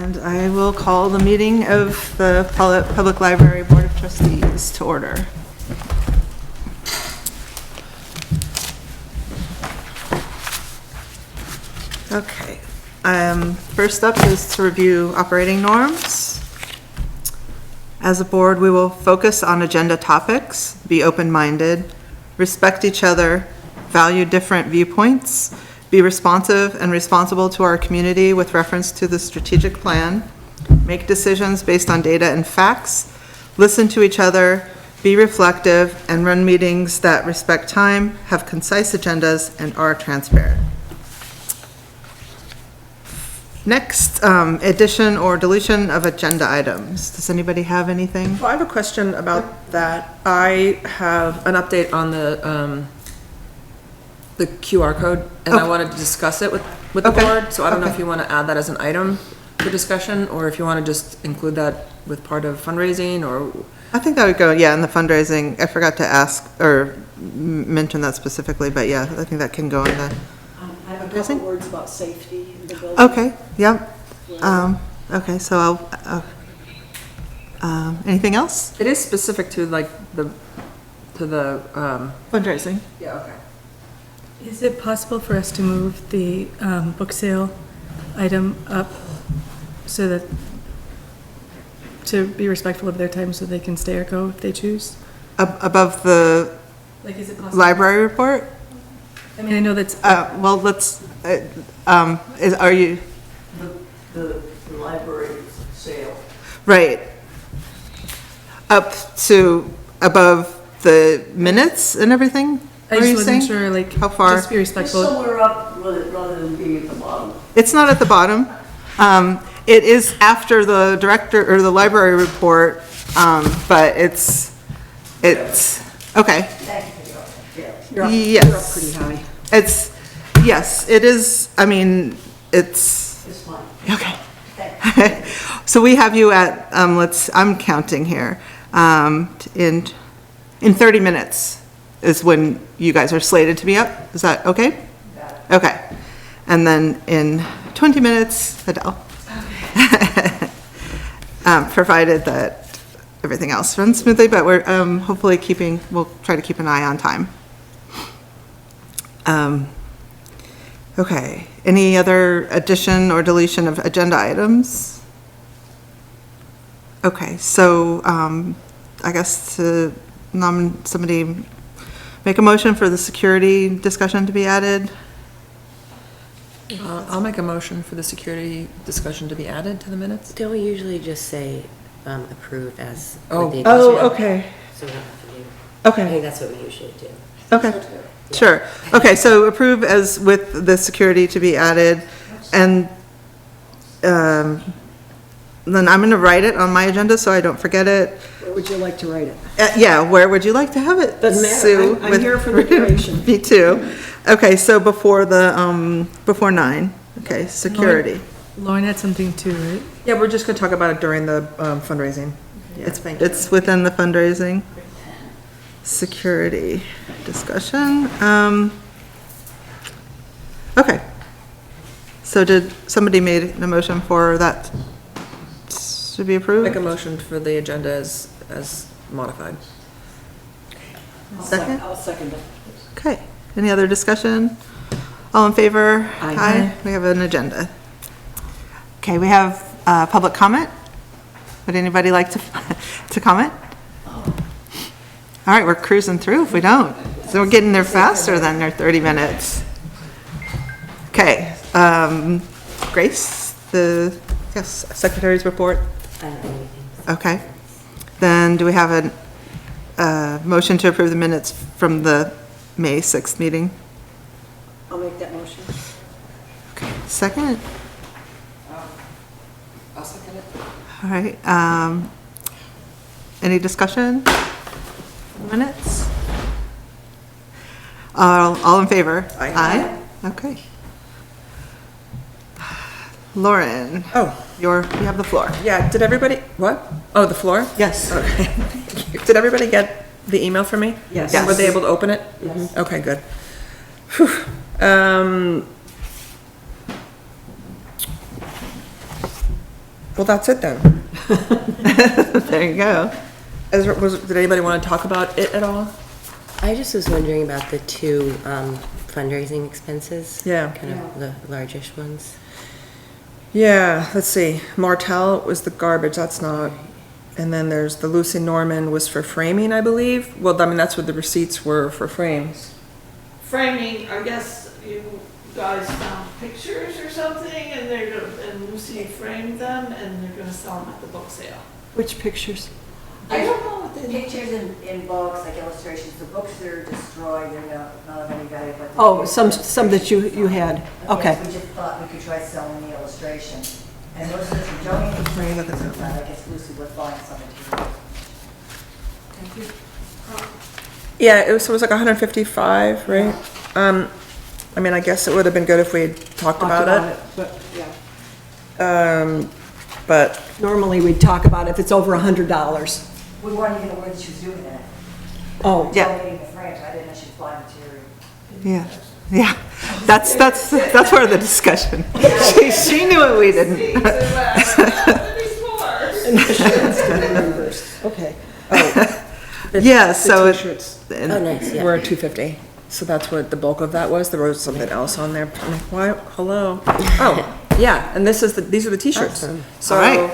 And I will call the meeting of the Pawlet Public Library Board of Trustees to order. Okay. First up is to review operating norms. As a board, we will focus on agenda topics, be open-minded, respect each other, value different viewpoints, be responsive and responsible to our community with reference to the strategic plan, make decisions based on data and facts, listen to each other, be reflective, and run meetings that respect time, have concise agendas, and are transparent. Next, addition or deletion of agenda items. Does anybody have anything? Well, I have a question about that. I have an update on the QR code, and I wanted to discuss it with the board. So I don't know if you want to add that as an item for discussion, or if you want to just include that with part of fundraising, or... I think that would go, yeah, in the fundraising. I forgot to ask or mention that specifically, but yeah, I think that can go in the... I have a couple words about safety in the building. Okay, yep. Okay, so I'll, anything else? It is specific to like the Fundraising. yeah, okay. Is it possible for us to move the book sale item up so that, to be respectful of their time so they can stay or go if they choose? Above the Like, is it possible? library report? I mean, I know that's, Well, let's, are you, The library sale. right, up to above the minutes and everything? I Are you just wasn't saying? sure, like, How far? just be respectful. Somewhere up rather than being at the bottom. It's not at the bottom. It is after the director or the library report, but it's, okay. You're up Yes. pretty high. It's, yes, it is, I mean, it's, It's fine. okay. So we have you at, I'm counting here, in 30 minutes is when you guys are slated to be up. Is that okay? Okay. And then in 20 minutes, Adele. Provided that everything else runs smoothly, but we're hopefully we'll try to keep an eye on time. Okay, any other addition or deletion of agenda items? Okay, so I guess to somebody make a motion for the security discussion to be added. I'll make a motion for the security discussion to be added to the minutes. Don't we usually just say approved as? Oh. with the addition? Oh, okay, So we don't have to do, I okay, think that's what we usually do. okay, sure. Okay, so approve as with the security to be added, and then I'm gonna write it on my agenda so I don't forget it. Where would you like to write it? Yeah, where would you like to have it? Doesn't matter. Sue, I'm with- here for the duration. Me too. Okay, so before 9, okay, security. Lauren had something too, right? Yeah, we're just gonna talk about it during the fundraising. It's within the fundraising. Security discussion. Okay. So did somebody made a motion for that to be approved? Make a motion for the agenda as modified. Second? I'll second it. Okay. Any other discussion? All in favor? Aye. We have an agenda. Okay, we have public comment. Would anybody like to comment? All right, we're cruising through if we don't. So we're getting there faster than their 30 minutes. Okay, Grace, yes, Secretary's report. I don't know anything. Okay. Then do we have a motion to approve the minutes from the May 6th meeting? I'll make that motion. Okay, second? I'll second it. All right, any discussion? Minutes? All in favor? Aye. Aye? Okay. Lauren, Oh, you have the floor. yeah, did everybody, what? Oh, the floor? Yes. Okay. Did everybody get the email from me? Yes. And were they able to open it? Yes. Okay, good. Whew. Well, that's it then. There you go. Did anybody want to talk about it at all? I just was wondering about the two fundraising expenses. Yeah. Kind of the largish ones. Yeah, let's see. Martell was the garbage, that's not. And then there's the Lucy Norman was for framing, I believe. Well, I mean, that's what the receipts were for frames. Framing, I guess you guys found pictures or something, and and Lucy framed them, and they're gonna sell them at the book sale. Which pictures? I don't know what they. Pictures in books, like illustrations, the books are destroyed, they're not of any value, but. Oh, some that you had, okay. Yes, we just thought we could try selling the illustrations. And those are from donating. Where are you looking at? I guess Lucy was buying some material. Yeah, so it was like 155, right? I mean, I guess it would have been good if we had talked about it. But, yeah. But, Normally, we'd talk about if it's over $100. We weren't even aware that she was doing that. Oh, Yeah. Donating the frames, I didn't know she was buying material. Yeah, yeah. That's where the discussion. She knew it, we didn't. okay. Yeah, so it, Oh, nice, yeah. we're at 250. So that's what the bulk of that was. There was something else on there. I'm like, why? Hello. Oh, yeah. And these are the t-shirts. Awesome. So, All right.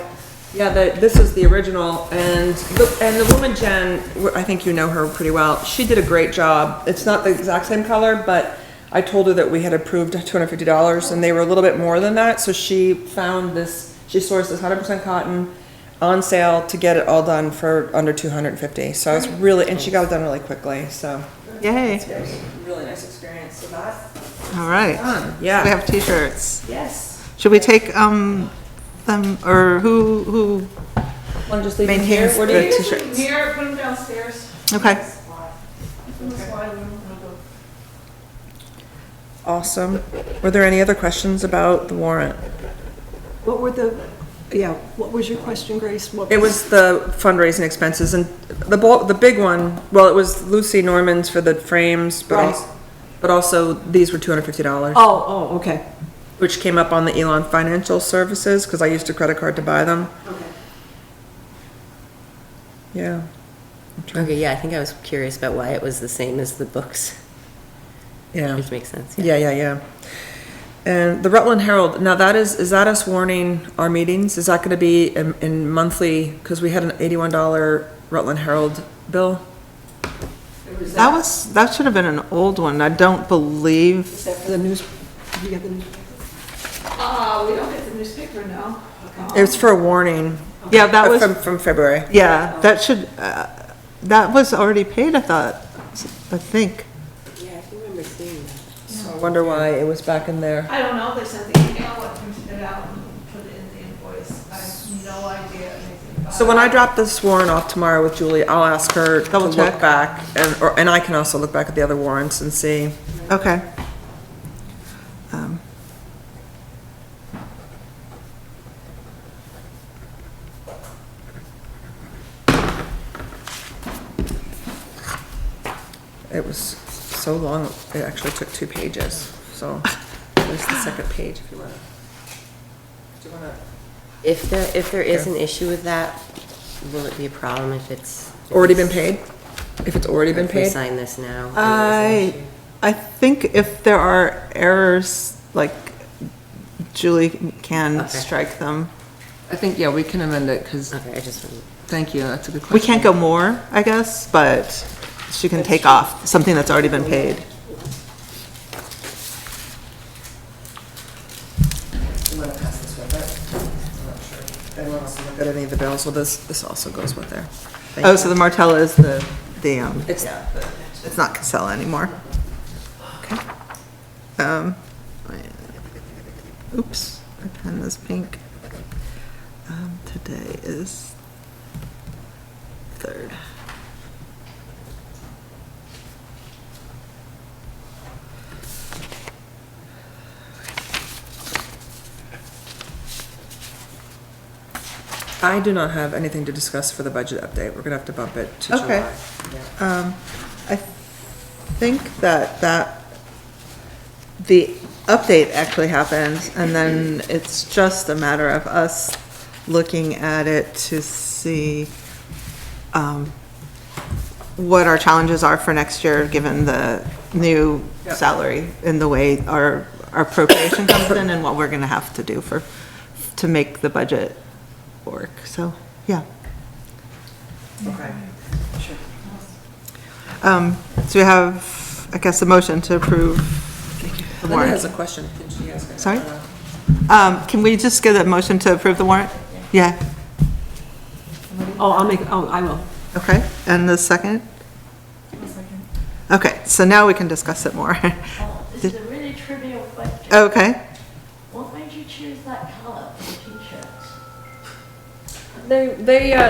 yeah, this is the original. And the woman, Jen, I think you know her pretty well. She did a great job. It's not the exact same color, but I told her that we had approved $250 and they were a little bit more than that. So she found this, she sourced this 100% cotton on sale to get it all done for under $250. So it's really, and she got it done really quickly. So yay. it was a really nice experience. So that, All right. yeah. We have t-shirts. Yes. Should we take them, or who? Want to just leave them here? Maintains Where do the you? t-shirts. Here, put them downstairs. Okay. In the slide room, I'll go. Awesome. Were there any other questions about the warrant? What was your question, Grace? What It was the fundraising expenses and the big one, well, it was Lucy Norman's for the frames, Right. but also these were $250, Oh, okay. which came up on the Elon Financial Services, because I used a credit card to buy them. Okay. Yeah. Okay, yeah, I think I was curious about why it was the same as the books, Yeah. which makes sense. Yeah. And the Rutland Herald, now is that us warning our meetings? Is that gonna be in monthly, because we had an $81 Rutland Herald bill? That should have been an old one. I don't believe, Is that for the news? You got the newspaper? We don't get the newspaper now. It was for a warning. yeah, that was, From February. yeah, that should, that was already paid, I thought, I think. Yeah, I remember seeing that. So I wonder why it was back in there. I don't know, they sent the email, I printed it out and put it in the invoice. I have no idea anything about it. So when I drop this warrant off tomorrow with Julie, I'll ask her to Double look check. back, and I can also look back at the other warrants and see. Okay. It was so long, it actually took 2 pages, so there's the second page if you want. Do you want to? If there is an issue with that, will it be a problem if it's? Already been paid? If it's already been If we paid? sign this now? and there's an issue? I think if there are errors, like Julie can Okay. strike them. I think, yeah, we can amend it, because, Okay, I just, thank you, that's a good question. We can't go more, I guess, but she can take off something that's already been paid. I'm gonna pass this with it. I'm not sure. If anyone wants to look at any of the bills, well, this also goes with there. Thank Oh, you. so the Martella is the, It's, it's not Casella anymore. Okay. Oops, my pen is pink. Today is 3rd. I do not have anything to discuss for the budget update. We're gonna have to bump it to July. Okay. I think that the update actually happens, and then it's just a matter of us looking at it to see what our challenges are for next year, given the new salary and the way our appropriation comes in and what we're gonna have to do to make the budget work, so, yeah. Okay. Sure. So we have, I guess, a motion to approve the Linda has warrant. a question. Can she ask it? Sorry? Can we just get a motion to approve the warrant? Yeah, Oh, I will. okay, and the second? Okay, so now we can discuss it more. This is a really trivial question. Okay, What made you choose that color for the t-shirts?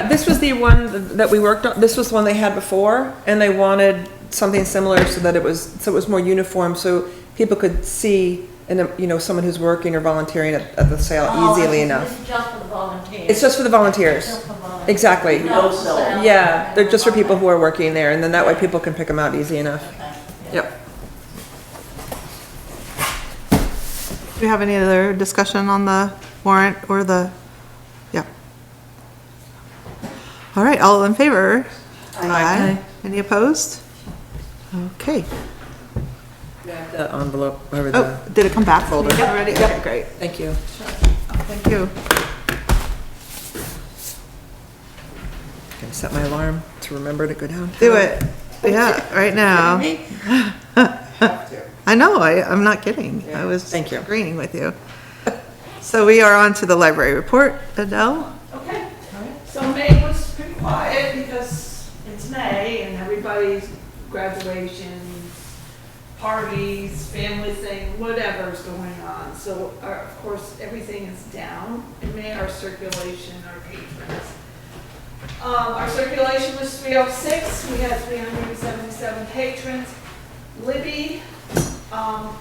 This was the one that we worked on, this was the one they had before, and they wanted something similar so that it was more uniform, so people could see, and you know, someone who's working or volunteering at the sale easily enough. This is just for the volunteers. It's just for the volunteers. Just for volunteers. Exactly. No sales. Yeah, they're just for people who are working there, and then that way people can pick them out easy enough. Okay. Yep. do we have any other discussion on the warrant or the, yeah. All right, all in favor? Aye. Any opposed? Okay. The envelope over Oh, the, did it come back folder already? Okay, great. thank you. Thank you. Can set my alarm to remember to go down. Do it. Yeah, right now. I know, I'm not kidding. I was Thank you. agreeing with you. So we are on to the library report. Adele? Okay, so May was pretty quiet because it's May and everybody's graduation, parties, family thing, whatever's going on. So of course, everything is down in May, our circulation, our patrons. Our circulation was 306, we had 377 patrons. Libby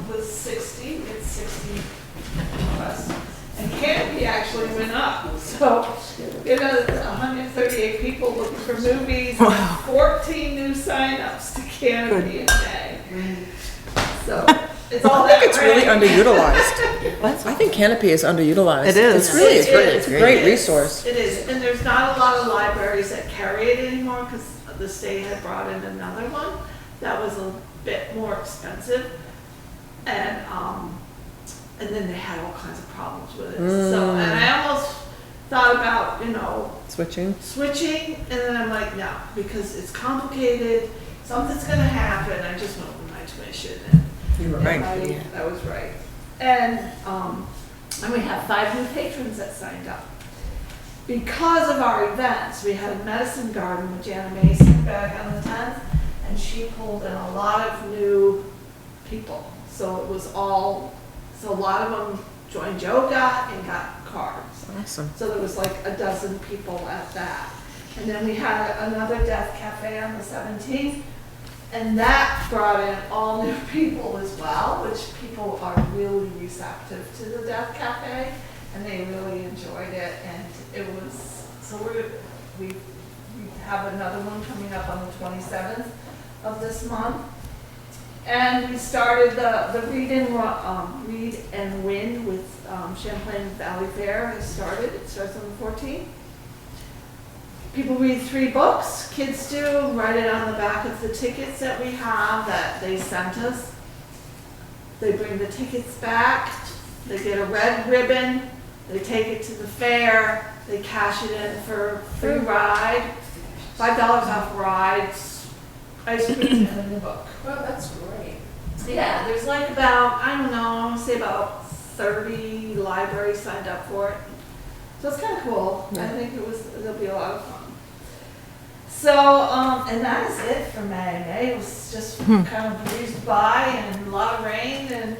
was 60, it's 60 plus. And Canopy actually went up, so it had 138 people looking for movies, 14 new signups to Canopy in May. So, it's all that. I think it's really right? underutilized. I think Canopy is underutilized. It is. It's really, It is. it's a great It is. resource. It is, and there's not a lot of libraries that carry it anymore because the state had brought in another one that was a bit more expensive. And then they had all kinds of problems with it. So, and I almost thought about, Switching. switching, and then I'm like, no, because it's complicated, something's gonna happen, I just went with my tuition. You were And right. I was right. And we have 5 new patrons that signed up. Because of our events, we had a medicine garden with Jana Mason back on the 10th, and she pulled in a lot of new people. So it was so a lot of them joined yoga and got cards. Awesome. So there was like a dozen people at that. And then we had another Death Cafe on the 17th, and that brought in all new people as well, which people are really receptive to the Death Cafe, and they really enjoyed it. And it was, so we have another one coming up on the 27th of this month. And we started the Read and Win with Champlain Valley Fair. It starts on the 14th. People read 3 books, kids do, write it on the back of the tickets that we have that they sent us. They bring the tickets back, they get a red ribbon, they take it to the fair, they cash it in for a free ride, $5 off rides, ice cream, and a new book. Well, that's great. Yeah, there's like about, I don't know, I want to say about 30 libraries signed up for it. So it's kind of cool. I think it'll be a lot of fun. So, and that is it for May. May was just kind of breezed by and a lot of rain, and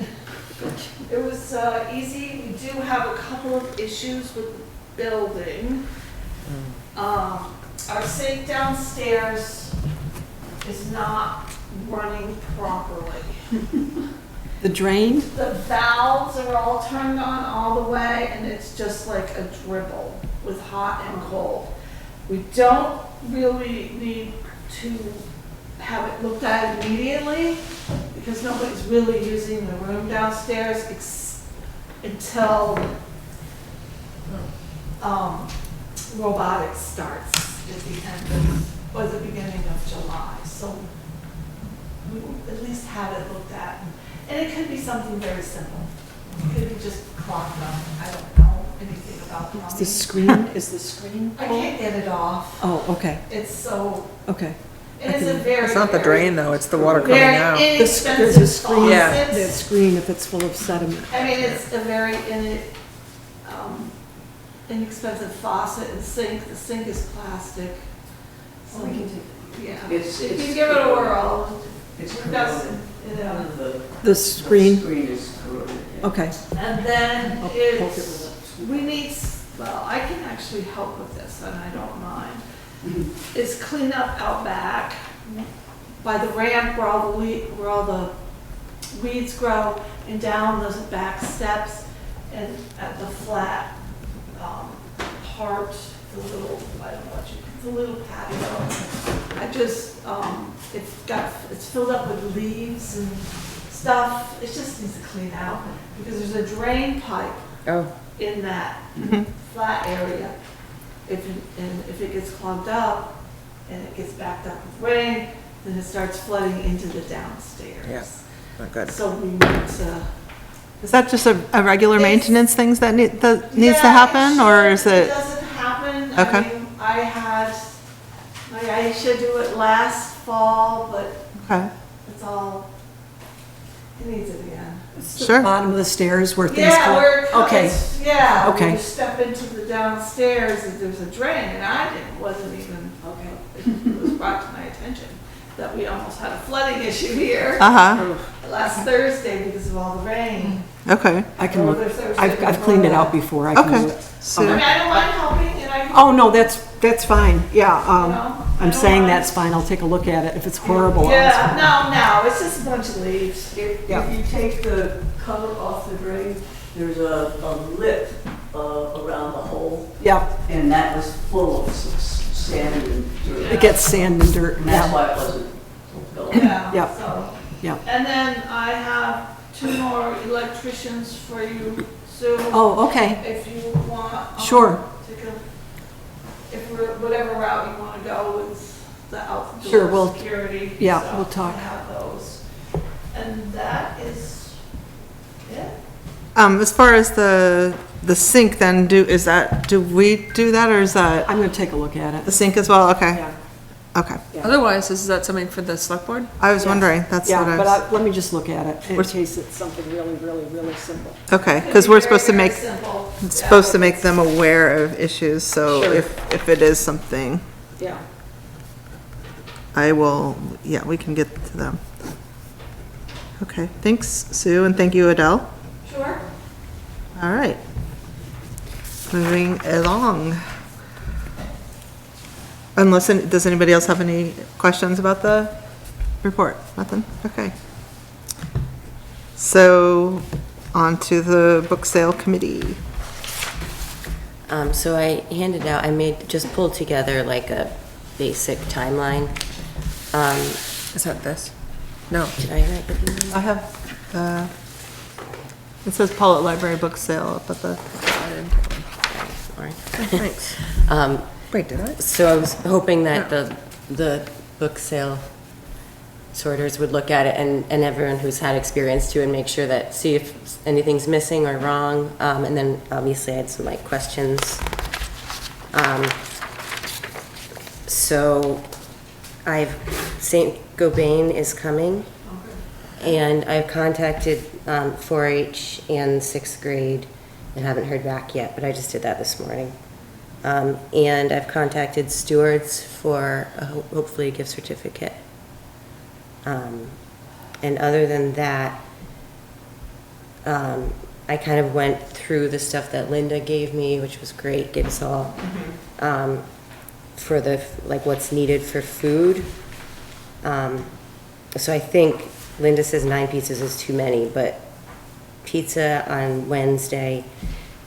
it was easy. We do have a couple of issues with the building. Our sink downstairs is not running properly. The drain? The valves are all turned on all the way, and it's just like a dribble with hot and cold. We don't really need to have it looked at immediately because nobody's really using the room downstairs until robotics starts at the end of, or the beginning of July, so we will at least have it looked at. And it could be something very simple. It could be just clogged up. I don't know anything about plumbing. Is the screen? I can't get it off. Oh, okay, It's so, okay. and it's a very. It's not the very- drain though, it's the water coming Very out. There's a inexpensive screen, Yeah. that faucets. screen if it's full of sediment. I mean, it's a very inexpensive faucet and sink. The sink is plastic. So, yeah, It's- if you it's- give it a whirl, It's it doesn't, corroded. you know. The screen, Screen is corroded. yeah. okay. And then I'll poke it with it's, we need, well, I can actually help with this and I don't mind. Is clean up out back by the ramp where all the weeds grow and down those back steps and at the flat, part, the little, I don't know what the little patio. I just, it's filled up with leaves and stuff. It just needs to clean out because there's a drain pipe Oh, in that flat area. If it gets clogged up and it gets backed up with rain, then it starts flooding into the downstairs. Yeah. not good. So we need to. Is that just a regular It's- maintenance things that needs to Yeah, happen, or is It it? doesn't happen. Okay. I mean, I should do it last fall, but Okay, it's all, it needs it again. sure. Bottom of the stairs where things Yeah, where it Okay, comes, yeah, when Okay. you step into the downstairs, and there's a drain, and wasn't even, it was brought to my attention that we almost had a flooding issue here Uh-huh, last Thursday because of all the rain. okay. I can Or look, the Thursday I've cleaned it out before before, I can Okay. do it. that. I So, mean, I don't mind helping, and I can. Oh, no, that's fine, yeah, You know, I I'm don't saying mind. that's fine, I'll take a look at it, if it's horrible, I'll Yeah, just- no, it's just a bunch of leaves. Yeah. If you take the cover off the drain, there's a lip around the hole, Yeah, and that was full of sand and dirt. it gets sand and dirt, And that's yeah, why it wasn't going. Yeah, Yeah. so. yeah. And then I have 2 more electricians for you, Sue. Oh, okay, If you want. Sure. Whatever route you want to go with the Sure, outdoor we'll- security. yeah, stuff, we'll talk. I have those. And that is it. as far as the sink then, do we do that, or is that I'm gonna take a look at the it. sink as well? Okay, Yeah. okay. Otherwise, is that something for the select board? I was wondering, that's what Yeah, I but was, let me just look at it, in We're- case it's something really, really, really simple. okay, Could because be we're very, supposed to very make, simple. it's Yeah. supposed to make them aware of issues, so Sure. if it is something, Yeah. I will, yeah, we can get to them. Okay, thanks, Sue, and thank you, Adele. Sure. All right. Moving along. Unless, does anybody else have any questions about the report? Nothing? Okay. So, on to the book sale committee. So I handed out, just pulled together like a basic timeline. Is that this? No. Did I write it in? I have, it says Pawlet Library book sale up at the, I didn't get one. Sorry. Thanks. Wait, did I? So I was hoping that the book sale sorters would look at it and everyone who's had experience too and make sure that, see if anything's missing or wrong. And then obviously I had some like questions. So St. Gobain is coming. And I've contacted 4-H and 6th grade and haven't heard back yet, but I just did that this morning. And I've contacted stewards for hopefully a gift certificate. And other than that, I kind of went through the stuff that Linda gave me, which was great, gave us all, for the, like what's needed for food. So I think Linda says 9 pizzas is too many, but pizza on Wednesday,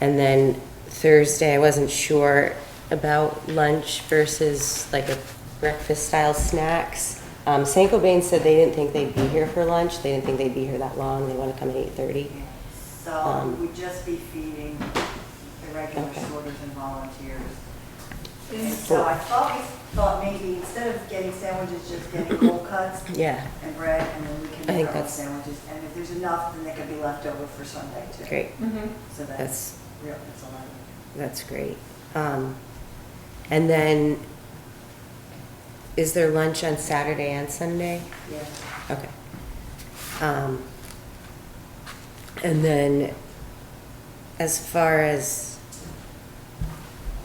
and then Thursday, I wasn't sure about lunch versus like a breakfast style snacks. St. Gobain said they didn't think they'd be here for lunch. They didn't think they'd be here that long. They want to come at 8:30. So we'd just be feeding regular Okay. sorters and volunteers. And so I thought maybe instead of getting sandwiches, just getting cold cuts Yeah, and bread, and then we can I think make our own that's- sandwiches. And if there's enough, then they can be left over for Sunday too. great. So that's real, that's a lot. That's great. And then, is there lunch on Saturday and Sunday? Yeah. Okay. And then, as far as,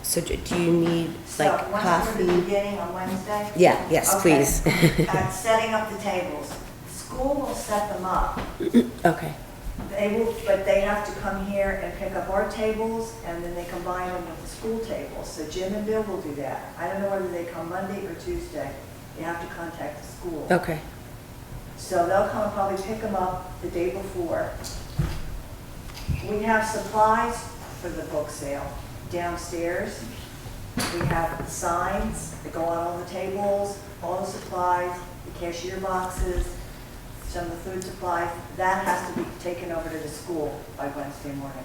so do you need like So once we're at the coffee? beginning on Wednesday? Yeah, yes, Okay. please. Setting up the tables. School will set them up. Okay, They will, but they have to come here and pick up our tables, and then they combine them with the school tables. So Jim and Bill will do that. I don't know whether they come Monday or Tuesday. You have to contact the school. okay, So they'll come and probably pick them up the day before. We have supplies for the book sale downstairs. We have signs that go on all the tables, all the supplies, the cashier boxes, some of the food supplies. That has to be taken over to the school by Wednesday morning.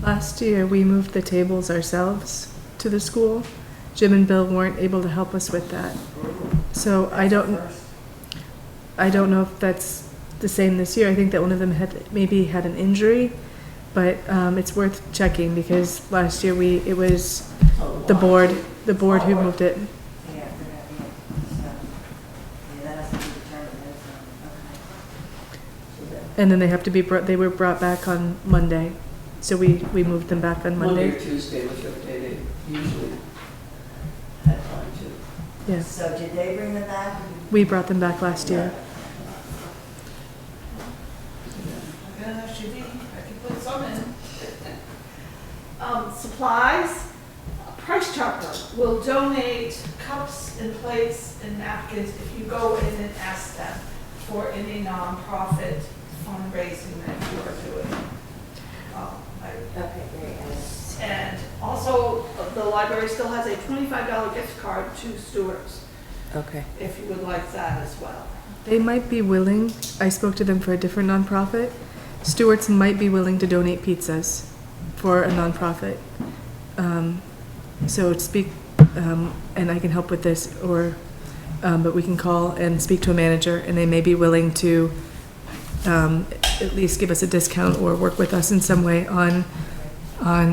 Last year, we moved the tables ourselves to the school. Jim and Bill weren't able to help us with that. So I don't know if that's the same this year. I think that one of them maybe had an injury, but it's worth checking because last year it was the board who moved it. Yeah, so, yeah, that has to be determined. Okay. And then they were brought back on Monday. So we moved them back on Monday Monday. or Tuesday, whichever day they usually had time to. Yeah, So did they bring them back? we brought them back last year. Yeah, should be, I can put some in. Supplies, Price Chopper will donate cups and plates and napkins if you go in and ask them for any nonprofit fundraising that you are doing. okay, great. And also, the library still has a $25 gift card to Stewart's, Okay, if you would like that as well. They might be willing, I spoke to them for a different nonprofit. Stewart's might be willing to donate pizzas for a nonprofit. So and I can help with this, but we can call and speak to a manager, and they may be willing to at least give us a discount or work with us in some way on that.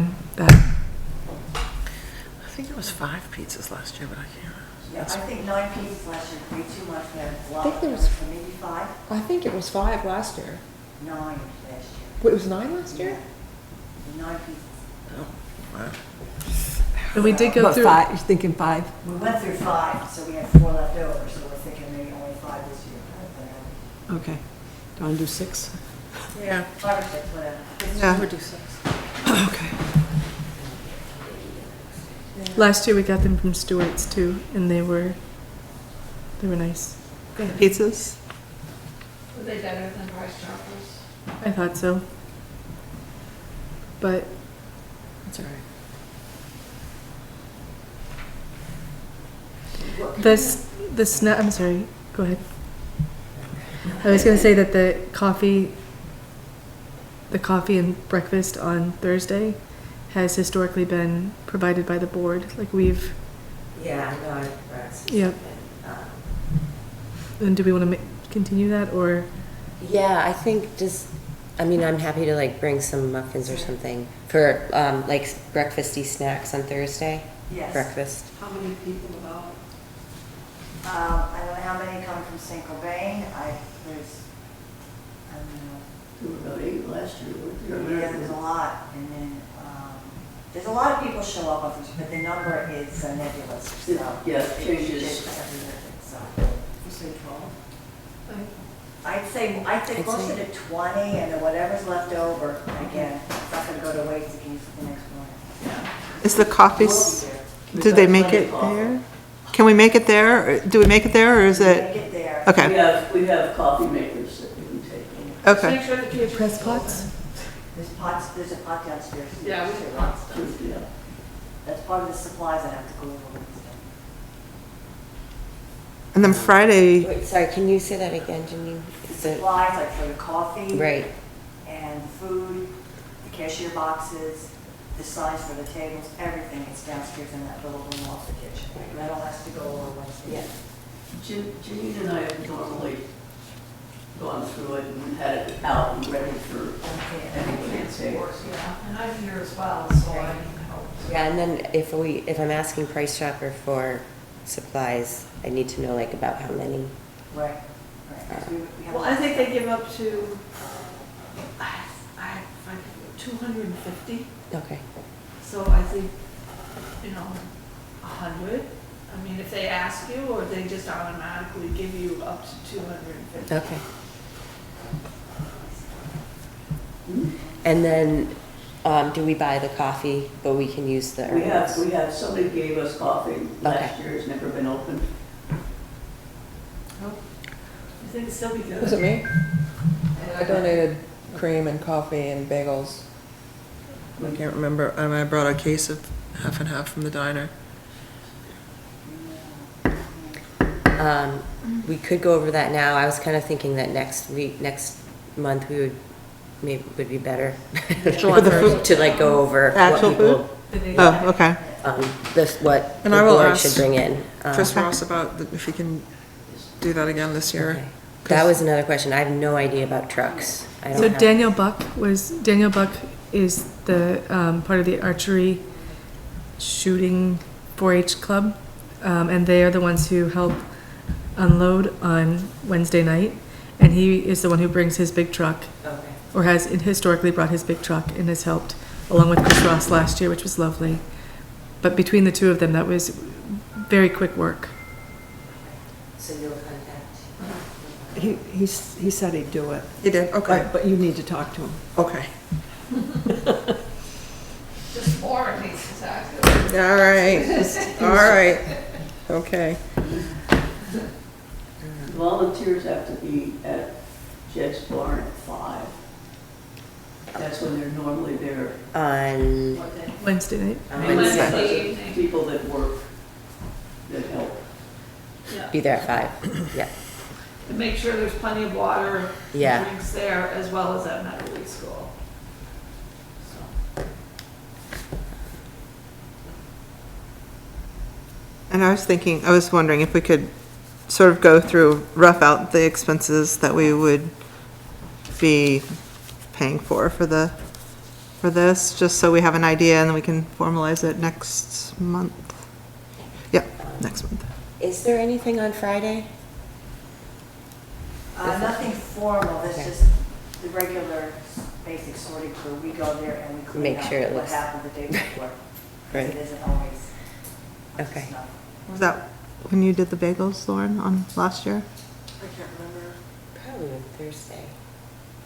I think it was 5 pizzas last year, but I can't remember. Yeah, I think 9 pieces last year, way too much, we had a lot. I think there was- So maybe 5? I think it was 5 last year. 9 last year. It was 9 last year? 9 pieces. And we did go About through. 5, you're thinking 5? We went through 5, so we had 4 left over, so we're thinking maybe only 5 this year. Okay. Do you want to do 6? Yeah. 5 or 6, whatever. Yeah. We'll do 6. Okay. Last year we got them from Stewart's too, and they were nice. Pizzas? Were they better than Price Choppers? I thought so. But That's all right. the snack, I'm sorry, go ahead. I was gonna say that the coffee and breakfast on Thursday has historically been provided by the board, like we've, yeah, I know, I've pressed. Yep. and do we wanna continue that, or? Yeah, I think I'm happy to like bring some muffins or something for like breakfasty snacks on Thursday. Yes. Breakfast. How many people about? I don't know how many come from St. Cobain. I don't know. There were about 8 last year, weren't there? Yeah, there's a lot, and then, there's a lot of people show up, but the number is nebulous, so. Yeah, it changes. It's every year, so. You say 12? I'd say closer to 20, and then whatever's left over, again, it's not gonna go to waste, you can use it the next morning. Is the coffee, We'll be there. do they make it there? Can we make it there? Or do we make it there, or is Make it? it there. Okay, We have coffee makers that we can take in. Just okay. make sure the kids. Press pots? There's a pot downstairs. Yeah, we have lots of Yeah. That's part of the supplies I have to go over with. And then Friday, Wait, sorry, can you say that again, Janine? Is it- Supplies, like for the coffee. Right, And the food, the cashier boxes, the signs for the tables, everything is downstairs in that little room off the kitchen. That all has to go over Wednesday. Yeah. Janine and I have normally gone through it and had it out and ready for everybody to take. Yeah, and I'm here as well, so I can help. Yeah, and then if I'm asking Price Chopper for supplies, I need to know like about how many. Right, right. 'Cause we have- Well, I think they give up to, I 250, Okay. so I think, 100. I mean, if they ask you, or they just automatically give you up to 250. Okay. And then, do we buy the coffee, but we can use the We urns? have, somebody gave us coffee last year, it's never been opened. I think it's still be good. Was it me? I donated cream and coffee and bagels. I can't remember, I brought a case of half and half from the diner. We could go over that now. I was kind of thinking that next month, would be better. July first. To like go over what Actual people, Oh, okay. what the And I will board ask should bring in. Chris Ross about if he can do that again this year. Okay. That was another question. I have no idea about trucks. I don't So have- Daniel Buck is the, part of the archery shooting 4-H club. And they are the ones who help unload on Wednesday night. And he is the one who brings his big truck, Okay. or has historically brought his big truck and has helped, along with Chris Ross last year, which was lovely. But between the two of them, that was very quick work. So you'll contact. He said he'd do it, He did, okay, but you need to talk to him. okay. Just more needs to talk to them. All right, okay. Volunteers have to be at Jed's Barn at 5. That's when they're normally there, On What day? Wednesday night. Wednesday. Wednesday evening. people that work, that help. Yeah. Be there at 5. Yeah. And make sure there's plenty of water Yeah. and drinks there, as well as at Meadow School. So. And I was wondering if we could sort of go through, rough out the expenses that we would be paying for this, just so we have an idea and then we can formalize it next month. Yep, next month. Is there anything on Friday? Nothing formal, this Okay. is the regular basic sorting crew. We go there and we clean Make up sure it what looks- happened the day before. Right. It isn't always. Okay. stuff. Was that when you did the bagels, Lauren, on last year? I can't remember. Probably on Thursday.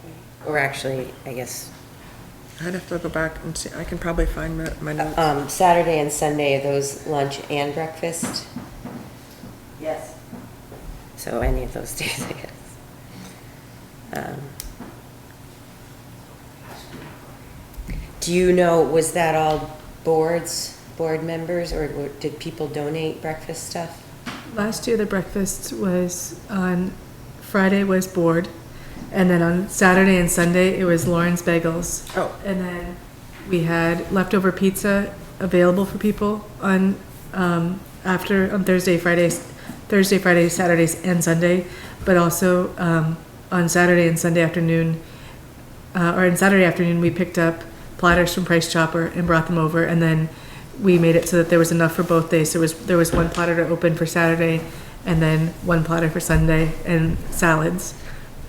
Right. Or actually, I guess, I'd have to go back and see, I can probably find my notes. Saturday and Sunday, are those lunch and breakfast? Yes. So any of those days, I guess. Do you know, was that all board members, or did people donate breakfast stuff? Last year, the breakfast was on Friday was board, and then on Saturday and Sunday, it was Lauren's Bagels. Oh. And then we had leftover pizza available for people on, on Thursday, Fridays, Saturdays, and Sunday, but also, on Saturday and Sunday afternoon, or on Saturday afternoon, we picked up platters from Price Chopper and brought them over, and then we made it so that there was enough for both days. There was one platter to open for Saturday, and then one platter for Sunday, and salads.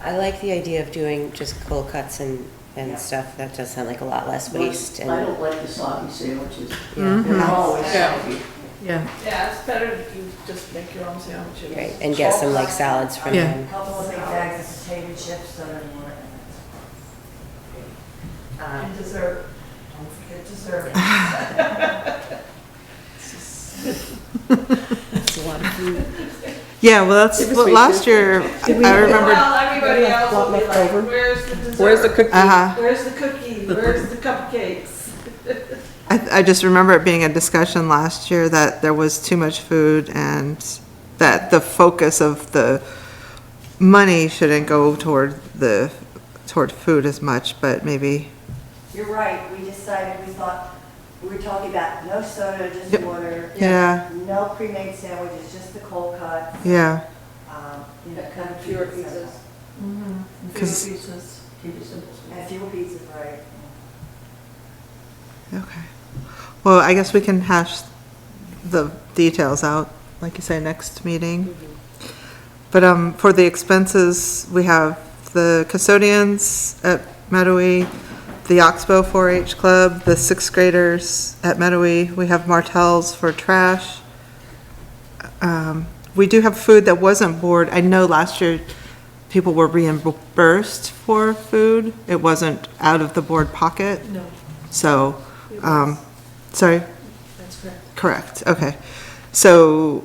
I like the idea of doing just cold cuts and stuff. That does sound like a lot less waste. I And don't like the soggy sandwiches. yeah, They're always Yeah. soggy. Yeah, Yeah, it's better if you just make your own sandwiches. right, and get some like salads from Yeah. them. A couple of big bags of potato chips that are more. And dessert. Don't forget dessert. That's a lot of food. Yeah, well, that's what last year, I remember, Well, everybody else will be left like, over? where's the dessert? Where's the cookie? Where's the cookie? Where's the cupcakes? I just remember it being a discussion last year that there was too much food and that the focus of the money shouldn't go toward food as much, but maybe, You're right, we decided, we thought We were talking about no soda, just Yep. water. Yeah. No pre-made sandwiches, just the cold cuts. Yeah, You know, kind of Fewer keep it simple. pizzas. because, Pizzas, keep it simple. And fewer pizzas, right? okay. Well, I guess we can hash the details out, like you say, next meeting. But, for the expenses, we have the custodians at Meadowy, the Oxbow 4-H Club, the sixth graders at Meadowy. We have Martell's for trash. We do have food that wasn't board. I know last year people were reimbursed for food. It wasn't out of the board pocket. No, So, sorry, that's correct. correct, okay. So,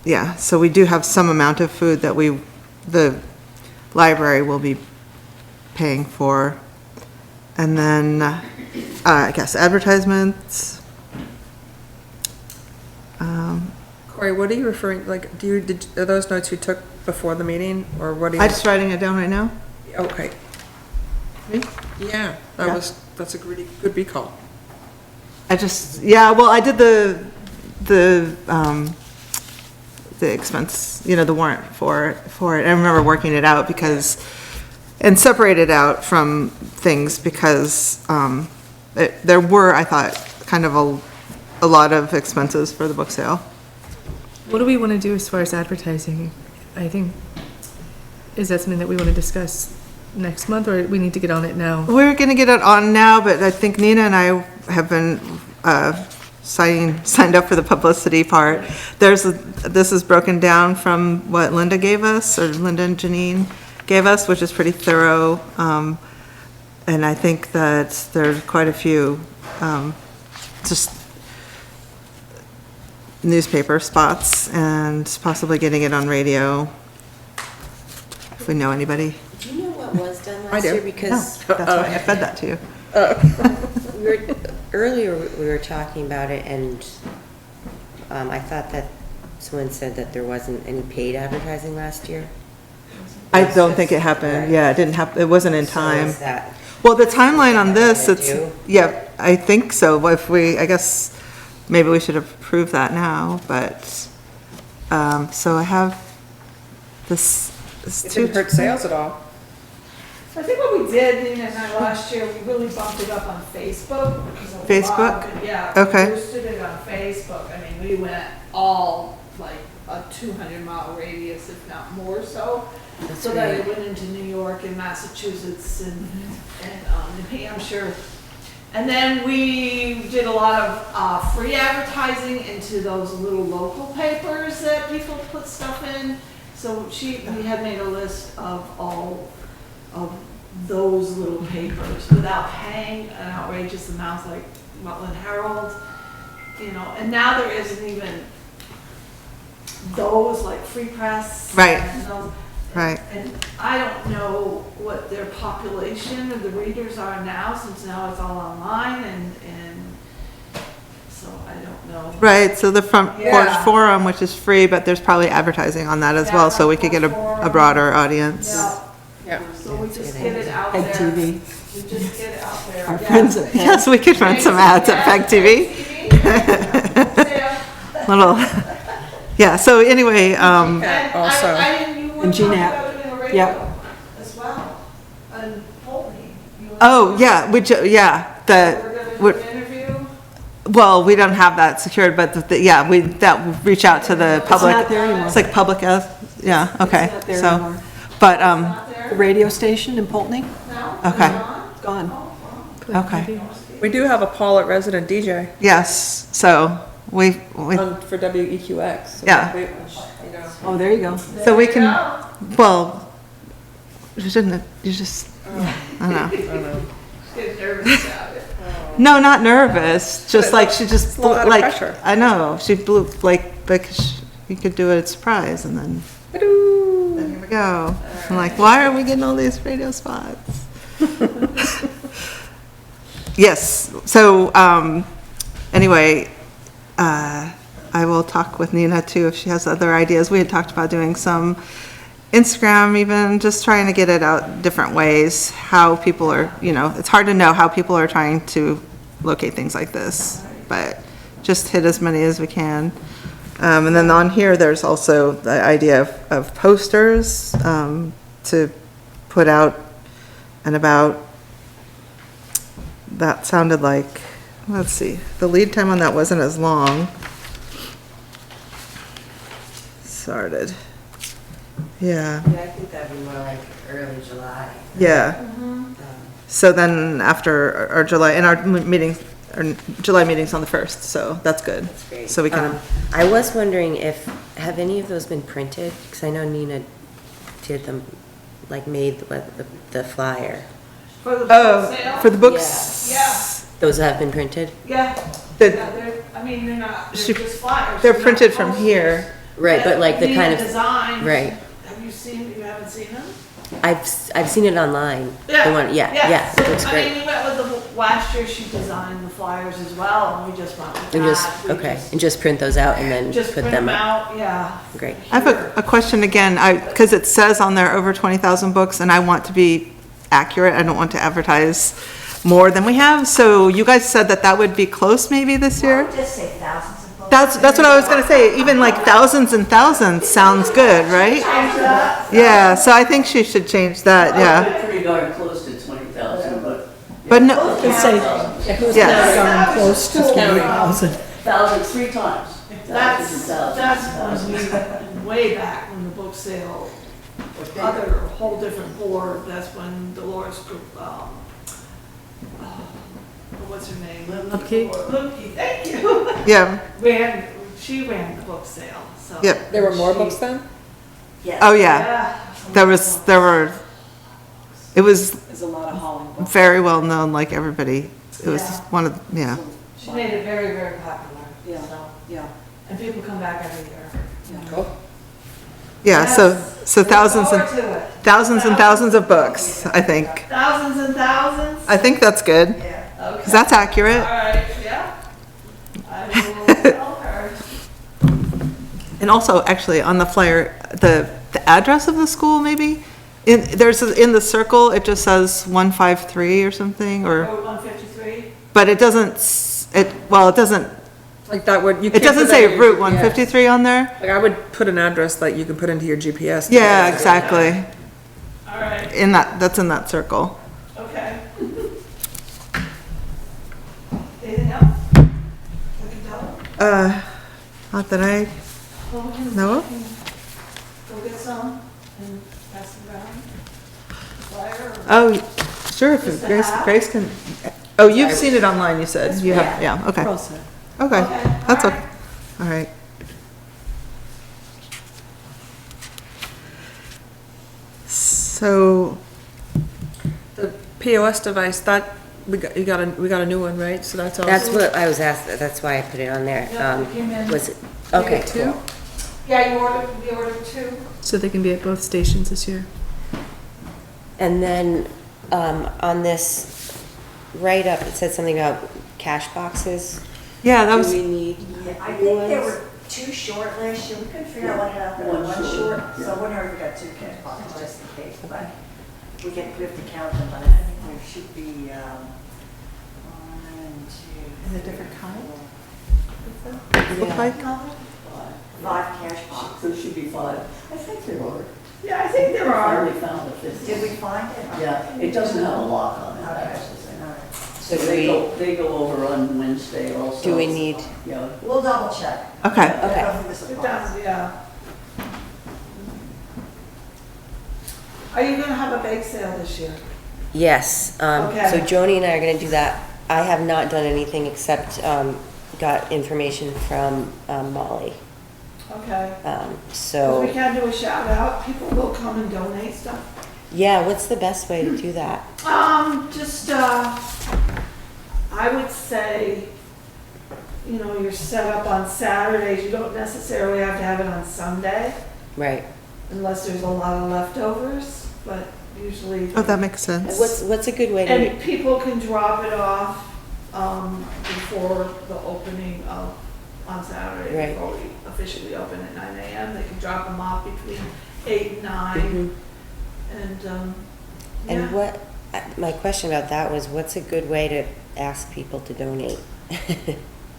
yeah, so we do have some amount of food that the library will be paying for. And then, I guess advertisements. Corey, what are you referring, like, are those notes you took before the meeting, or what are you? I'm just writing it down right now. Okay. Me? Yeah, Yeah. that's a really good recall. Yeah, well, I did the expense, the warrant for it. I remember working it out and separate it out from things because, there were, I thought, kind of a lot of expenses for the book sale. What do we want to do as far as advertising? I think, is that something that we want to discuss next month, or we need to get on it now? We're gonna get it on now, but I think Nina and I have been, signed up for the publicity part. This is broken down from what Linda gave us, or Linda and Janine gave us, which is pretty thorough. And I think that there's quite a few, just newspaper spots and possibly getting it on radio, if we know anybody. Do you know what was done I last do. year? No, Because that's why I fed that to you. earlier we were talking about it, and I thought that someone said that there wasn't any paid advertising last year. I don't think it happened, yeah, it didn't happen, it wasn't in So time. is that, Well, the timeline on this, Gonna it's, do? yeah, I think so. I guess, maybe we should approve that now, but, so I have this It didn't hurt sales at all. I think what we did, Nina and I, last year, we really bumped it up on Facebook. because a lot of Facebook? it- Yeah. Okay. We boosted it on Facebook. I mean, we went all, like, a 200-mile radius, if not more so. that's So that right. it went into New York and Massachusetts and New Hampshire. And then we did a lot of free advertising into those little local papers that people put stuff in. So we had made a list of all of those little papers without paying an outrageous amount like Rutland Herald, and now there isn't even those like Free Press. Right. and those. Right. And I don't know what their population of the readers are now, since now it's all online, and so I don't know. Right, so the Front Porch Yeah. Forum, which is free, but there's probably advertising on that as well, so we could get a broader audience. Yeah, Yeah. so we just get it out Peg there. TV, We just get it out there. our yeah. friends at Peg. Yes, we could run some ads at PEG TV. Little, yeah, so anyway, And Also- I didn't, you were And talking Jeanette. about doing a Yep. radio as well, and Pawlet. oh, yeah, yeah, We're gonna do an interview. well, we don't have that secured, but yeah, we reach out to the public. not there anymore. It's like public, yeah, okay, not there so, anymore. but, Not The there radio station in Pulteney, now? Okay. Gone? gone. okay, We do have a Pawlet resident DJ yes, so we, for WEQX. So Yeah. we- Oh, there you go. so we There you can, go. well, you shouldn't, you just, I don't know. Get nervous about it. No, not nervous, just like she just, a lot of like, pressure. I know, she blew, like, because you could do it at surprise, and then here we go. I'm like, why are we getting all these radio spots? Yes, so, anyway, I will talk with Nina too if she has other ideas. We had talked about doing some Instagram even, just trying to get it out different ways, how people are, it's hard to know how people are trying to locate things like this, but just hit as many as we can. And then on here, there's also the idea of posters, to put out and about. That sounded like, let's see, the lead time on that wasn't as long. Started. Yeah, Yeah, I think that'd be more like early July. yeah. So then after our July, and our meetings, our July meeting's on the 1st, so that's good. Great. So we can, I was wondering have any of those been printed? Because I know Nina did them, like made the flyer. For the book oh, sale? for the books? Yeah. Those have been printed? Yeah, The- yeah, I mean, they're not, She- they're just flyers. They're not printed from posters. here. Right, but like the Nina kind of, designed. right. Have you seen, you haven't seen them? I've seen it online. Yeah. The one, yeah, So, it looks I great. mean, we went with last year she designed the flyers as well, and we just went with And just, that. We okay, and just print those out and then Just put print them them up. out, yeah. Great. I have a question again, because it says on there over 20,000 books, and I want to be accurate, I don't want to advertise more than we have, so you guys said that would be close maybe this I year? would just say thousands of books. That's what I was gonna say, even like thousands and thousands sounds good, right? Change that. Yeah, so I think she should change that, yeah. I've been pretty darn close to 20,000, but. But no, Let's say, who's Yes. not darn close to 20,000? Thousands, 3 times. Thousands and That's thousands. when we, way back when the book sale, other, whole different board, that's when Dolores Group, what's her name? Upkeep? Lipke, thank you. yeah, She ran the book sale, so. Yep. There were more she- books then? Yes. oh yeah, Yeah. it was There's a lot of Holland books. very well known, like everybody, it was Yeah. one of, yeah. She made it very, very popular, Yeah. so, Yeah. and people come back every year. Cool. Yeah, so Look thousands forward and, to it. thousands and thousands of books, I think. Thousands and thousands? I think that's good, Yeah. Okay. because that's accurate. All right, yeah. I will tell her. And also, actually, on the flyer, the address of the school, maybe? In the circle, it just says 153 or something, or, Road 153? but it doesn't, it doesn't, Like that would, you it can't doesn't put say that in your Route GPS. 153 on there? Like I would put an address that you can put into your GPS. Yeah, exactly. All right, That's in that circle. okay. Anything else? We can tell her? Not that I Well, we can- know of. we can Go get some and pass them around. Flyer or? Oh, sure, if Just a Grace, hat? Grace can, oh, you've seen it online, you said? You have, yeah, okay. We're all set. Okay, Okay, that's all okay, right. all right. So, The POS device, that, we got a new one, right? So that's all. That's what I was asked, that's why I put it on there. Yeah, it came in. Was it, okay, Two, cool. Yeah, we ordered 2. so they can be at both stations this year. And then, on this write-up, it said something about cash boxes. yeah, that Do was, we need Yeah, I new think there ones? were 2 short last year. We couldn't figure out what happened on One one short, short, yeah. so I wonder if we got 2 cash boxes just in case, but we have to count them, but I think there should be, 1, 2. In a different kind? four, look like, 5 cash boxes. There should be 5. I think there are. Yeah, I think there I are. finally found a 5th. Did we find it? Yeah, it doesn't have a lock on it, Okay, that's the thing. all right. So do They go over on Wednesday also. do we need, Yeah. We'll double check. okay. Okay. Go through the It supplies. does, yeah. Are you gonna have a bake sale this year? yes, so Okay. Joni and I are gonna do that. I have not done anything except, got information from, Molly. Okay. So, We can do a shout out, people will come and donate stuff. yeah, what's the best way to do that? I would say, you're set up on Saturdays, you don't necessarily have to have it on Sunday, Right. unless there's a lot of leftovers, but usually. Oh, that makes sense. What's a good way to, And people can drop it off, before the opening on Saturday, Right. before we officially open at 9 AM. They can drop them off between 8 and 9, and, yeah. and what, my question about that was, what's a good way to ask people to donate?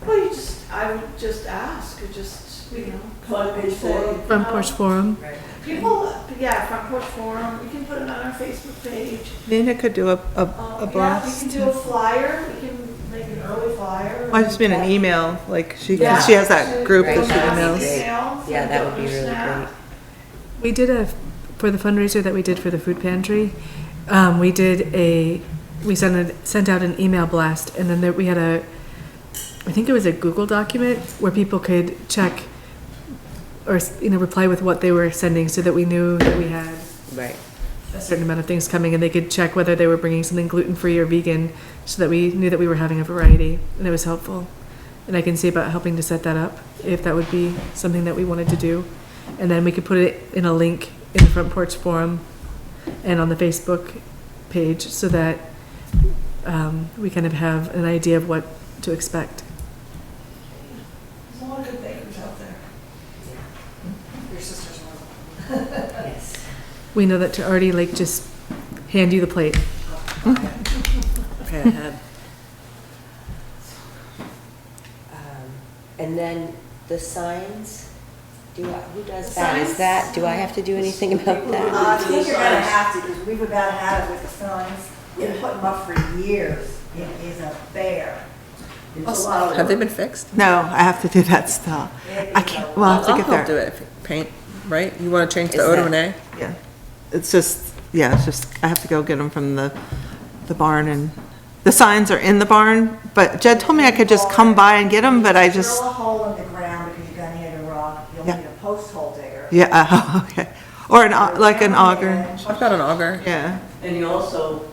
Well, I would just ask, or just, you know. Front page say, forum. Front porch forum. People, yeah, front porch forum, we can put it on our Facebook page. Nina could do a Yeah, blast. we can do a flyer, we can make an early flyer. Might just be an email, like she Yeah. has that group that Right. she emails. Yeah, that would be really great. We did for the fundraiser that we did for the food pantry, we sent out an email blast, and then we had I think it was a Google document where people could check or, reply with what they were sending so that we knew that we had Right. a certain amount of things coming, and they could check whether they were bringing something gluten-free or vegan so that we knew that we were having a variety, and it was helpful. And I can see about helping to set that up, if that would be something that we wanted to do. And then we could put it in a link in the Front Porch Forum and on the Facebook page so that we kind of have an idea of what to expect. There's a lot of good bakers out there. Your sister's one. Yes. We know that to already just hand you the plate. Okay, ahead. And then the signs, who does The that? Is signs? that, do I have to do anything about that? I think you're gonna have to, because we've about had it with the signs. We've put them up for years. It is a bear. It's a lot of Have they work. been fixed? No, I have to do that still. I can't, well, I have to I'll get help do there. it if you paint, right? You wanna change the Is O to that- an A? Yeah. It's just, I have to go get them from the barn, and the signs are in the barn, but Jed told me I could just come by and get them, but I just, Drill a hole in the ground because you're gonna hit a rock. You'll Yeah. need a post hole digger. yeah, okay. Or like an auger, I've got an auger. yeah. And you also,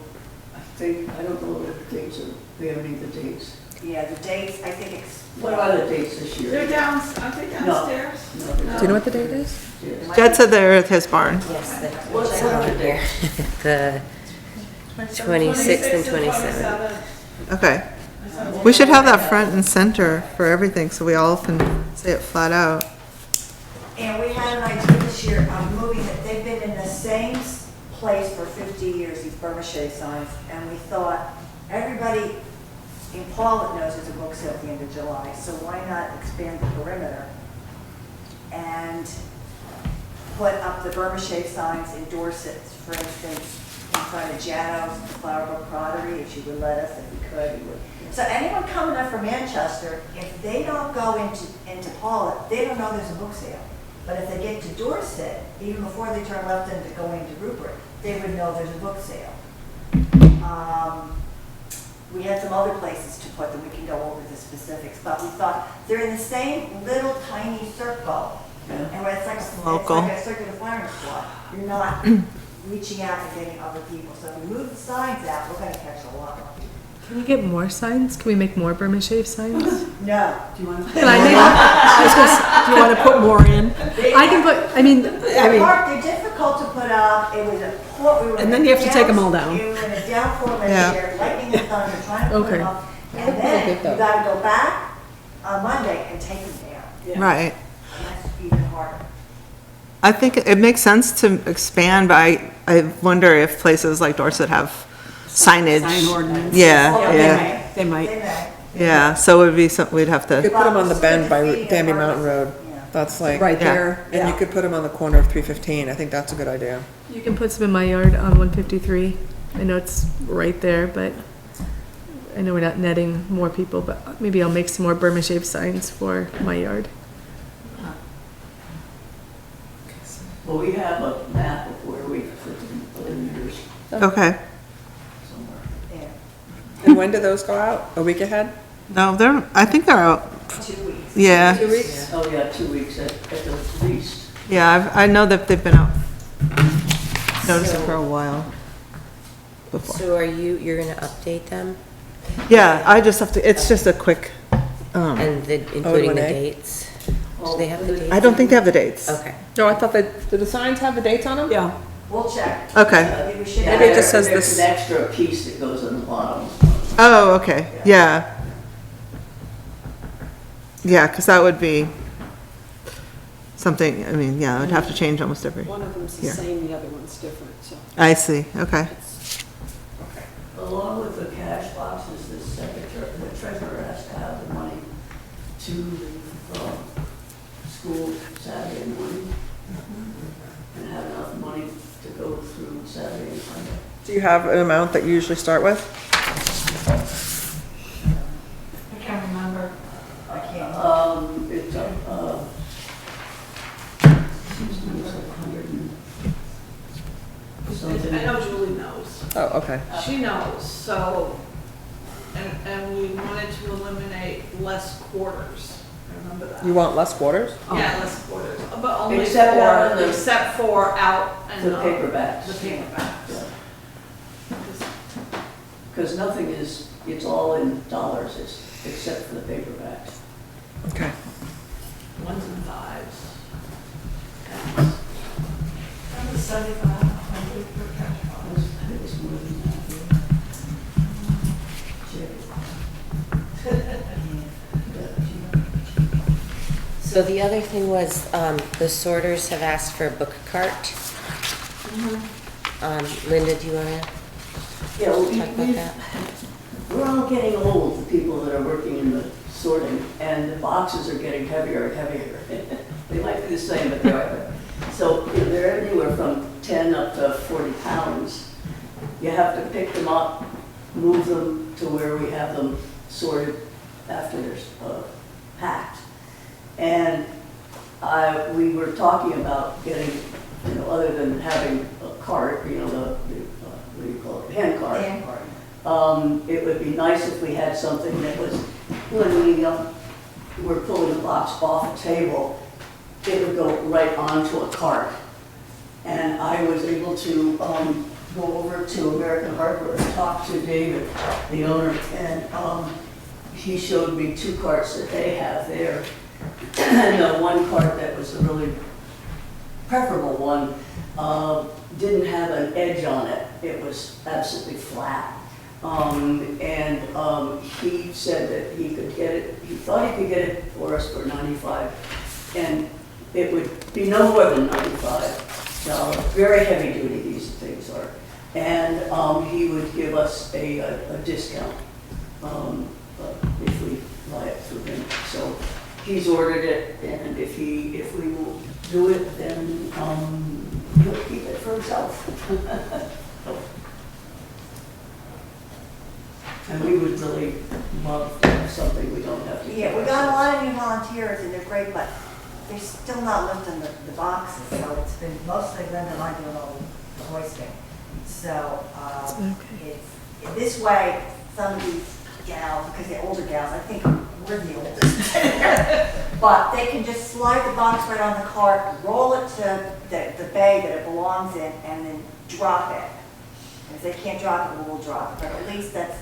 I don't know what the dates are, we haven't even the dates. Yeah, the dates, I think it's. What are the dates this year? They're aren't they downstairs? No, Do you know what the date is? yes. Jed said they're at his barn. Yes, What's that's the on other here. date? The 26th and 27th. Okay. We should have that front and center for everything, so we all can say it flat out. And we had an idea this year of moving it. They've been in the same place for 50 years, these Burma shade signs. And we thought, everybody in Pawlet knows there's a book sale at the end of July, so why not expand the perimeter and put up the Burma shade signs in Dorset, for instance, in front of Jano's Flower Book Pottery, if she would let us, if we could, we would. So anyone coming up from Manchester, if they don't go into Pawlet, they don't know there's a book sale. But if they get to Dorset, even before they turn left into going to Rupert, they would know there's a book sale. We had some other places to put them, we can go over the specifics, but we thought they're in the same little tiny circle. And it's like Local. a circular firing squad. You're not reaching out and getting other people. So if we move the signs out, we're gonna catch a lot more people. Can we get more signs? Can we make more Burma Shave signs? No. Do you want to? Do you want to put more in? I can put, They're difficult to put up. It was we were. And then you have to take 'em all down. We were in a downpour this Yeah. year, lightning and thunder, trying to put Okay. them up. And then you gotta go back on Monday and take them down. Right. And that's even harder. I think it makes sense to expand, but I wonder if places like Dorset have signage. Sign ordinance. Yeah, Oh, yeah, They might. They may. yeah, so it would be something, we'd have You could to, put them on the bend by Graffiti and Danby art. Mountain Road. Yeah. That's like. Right Yeah. there. And you could put them on the corner of 315. I think that's a good idea. you can put some in my yard on 153. I know it's right there, but I know we're not netting more people, but maybe I'll make some more Burma Shave signs for my yard. Well, we have a map of where we put the linears okay. somewhere. Yeah, And when do those go out? A week ahead? No, I think they're out, 2 weeks. yeah, 2 weeks? Oh, yeah, 2 weeks at the least. yeah, I know that they've been out noticing for a while before. So you're gonna update them Yeah, I just have to, it's just a quick, and including the 1A? dates? Do they have the dates? I don't think they have the dates. Okay. No, I thought that, do the signs have the dates on them? Yeah. We'll check. Okay, We should Maybe it just says There's this- an extra piece that goes on the bottom. oh, okay, yeah. Yeah, because that would be something, I mean, yeah, it would have to change almost every, One of them's the Yeah. same, the other one's different, so. I see, okay. Along with the cash box is this second treasurer has to have the money to the school Saturday morning and have enough money to go through Saturday and Sunday. Do you have an amount that you usually start with? I can't remember. I can't. It's seems like 100 and something. I know Julie knows. Oh, okay. She knows, so, and we wanted to eliminate less quarters. I remember that. You want less quarters? Yeah, less quarters, but only Except out of for, the- except for out and. The paperbacks. The paperbacks. Yeah. Because nothing is, it's all in dollars, except for the paperbacks. Okay. Ones and fives. That was 7,500 per cash I box. think it's more than that. So the other thing was, the sorters have asked for a book cart. Linda, do you wanna Yeah, well, talk about that? we're all getting old, the people that are working in the sorting, and the boxes are getting heavier and heavier. They might be the same, but they are. So you know, they're anywhere from 10 up to 40 pounds. You have to pick them up, move them to where we have them sorted after they're packed. And we were talking about getting, you know, other than having a cart, you know, what do you call it, hand cart. Hand cart. It would be nice if we had something that was, when we were pulling the box off a table, it would go right onto a cart. And I was able to go over to American Hardware and talk to David, the owner, and he showed me 2 carts that they have there. And the one cart that was the really preferable one didn't have an edge on it. It was absolutely flat. He said that he could get it, he thought he could get it for us for $95. And it would be no more than $95. Very heavy duty these things are. And he would give us a discount if we buy it through him. So he's ordered it, and if we will do it, then he'll keep it for himself. And we would really love to have something we don't have to. Yeah, we got a lot of new volunteers and they're great, but they're still not lifting the boxes, so it's been mostly Linda and I doing all the hoisting. So, it's, this way, some of these gals, because they're older gals, I think we're the oldest. But they can just slide the box right on the cart, roll it to the bay that it belongs in, and then drop it. And if they can't drop it, we'll drop it, but at least that's,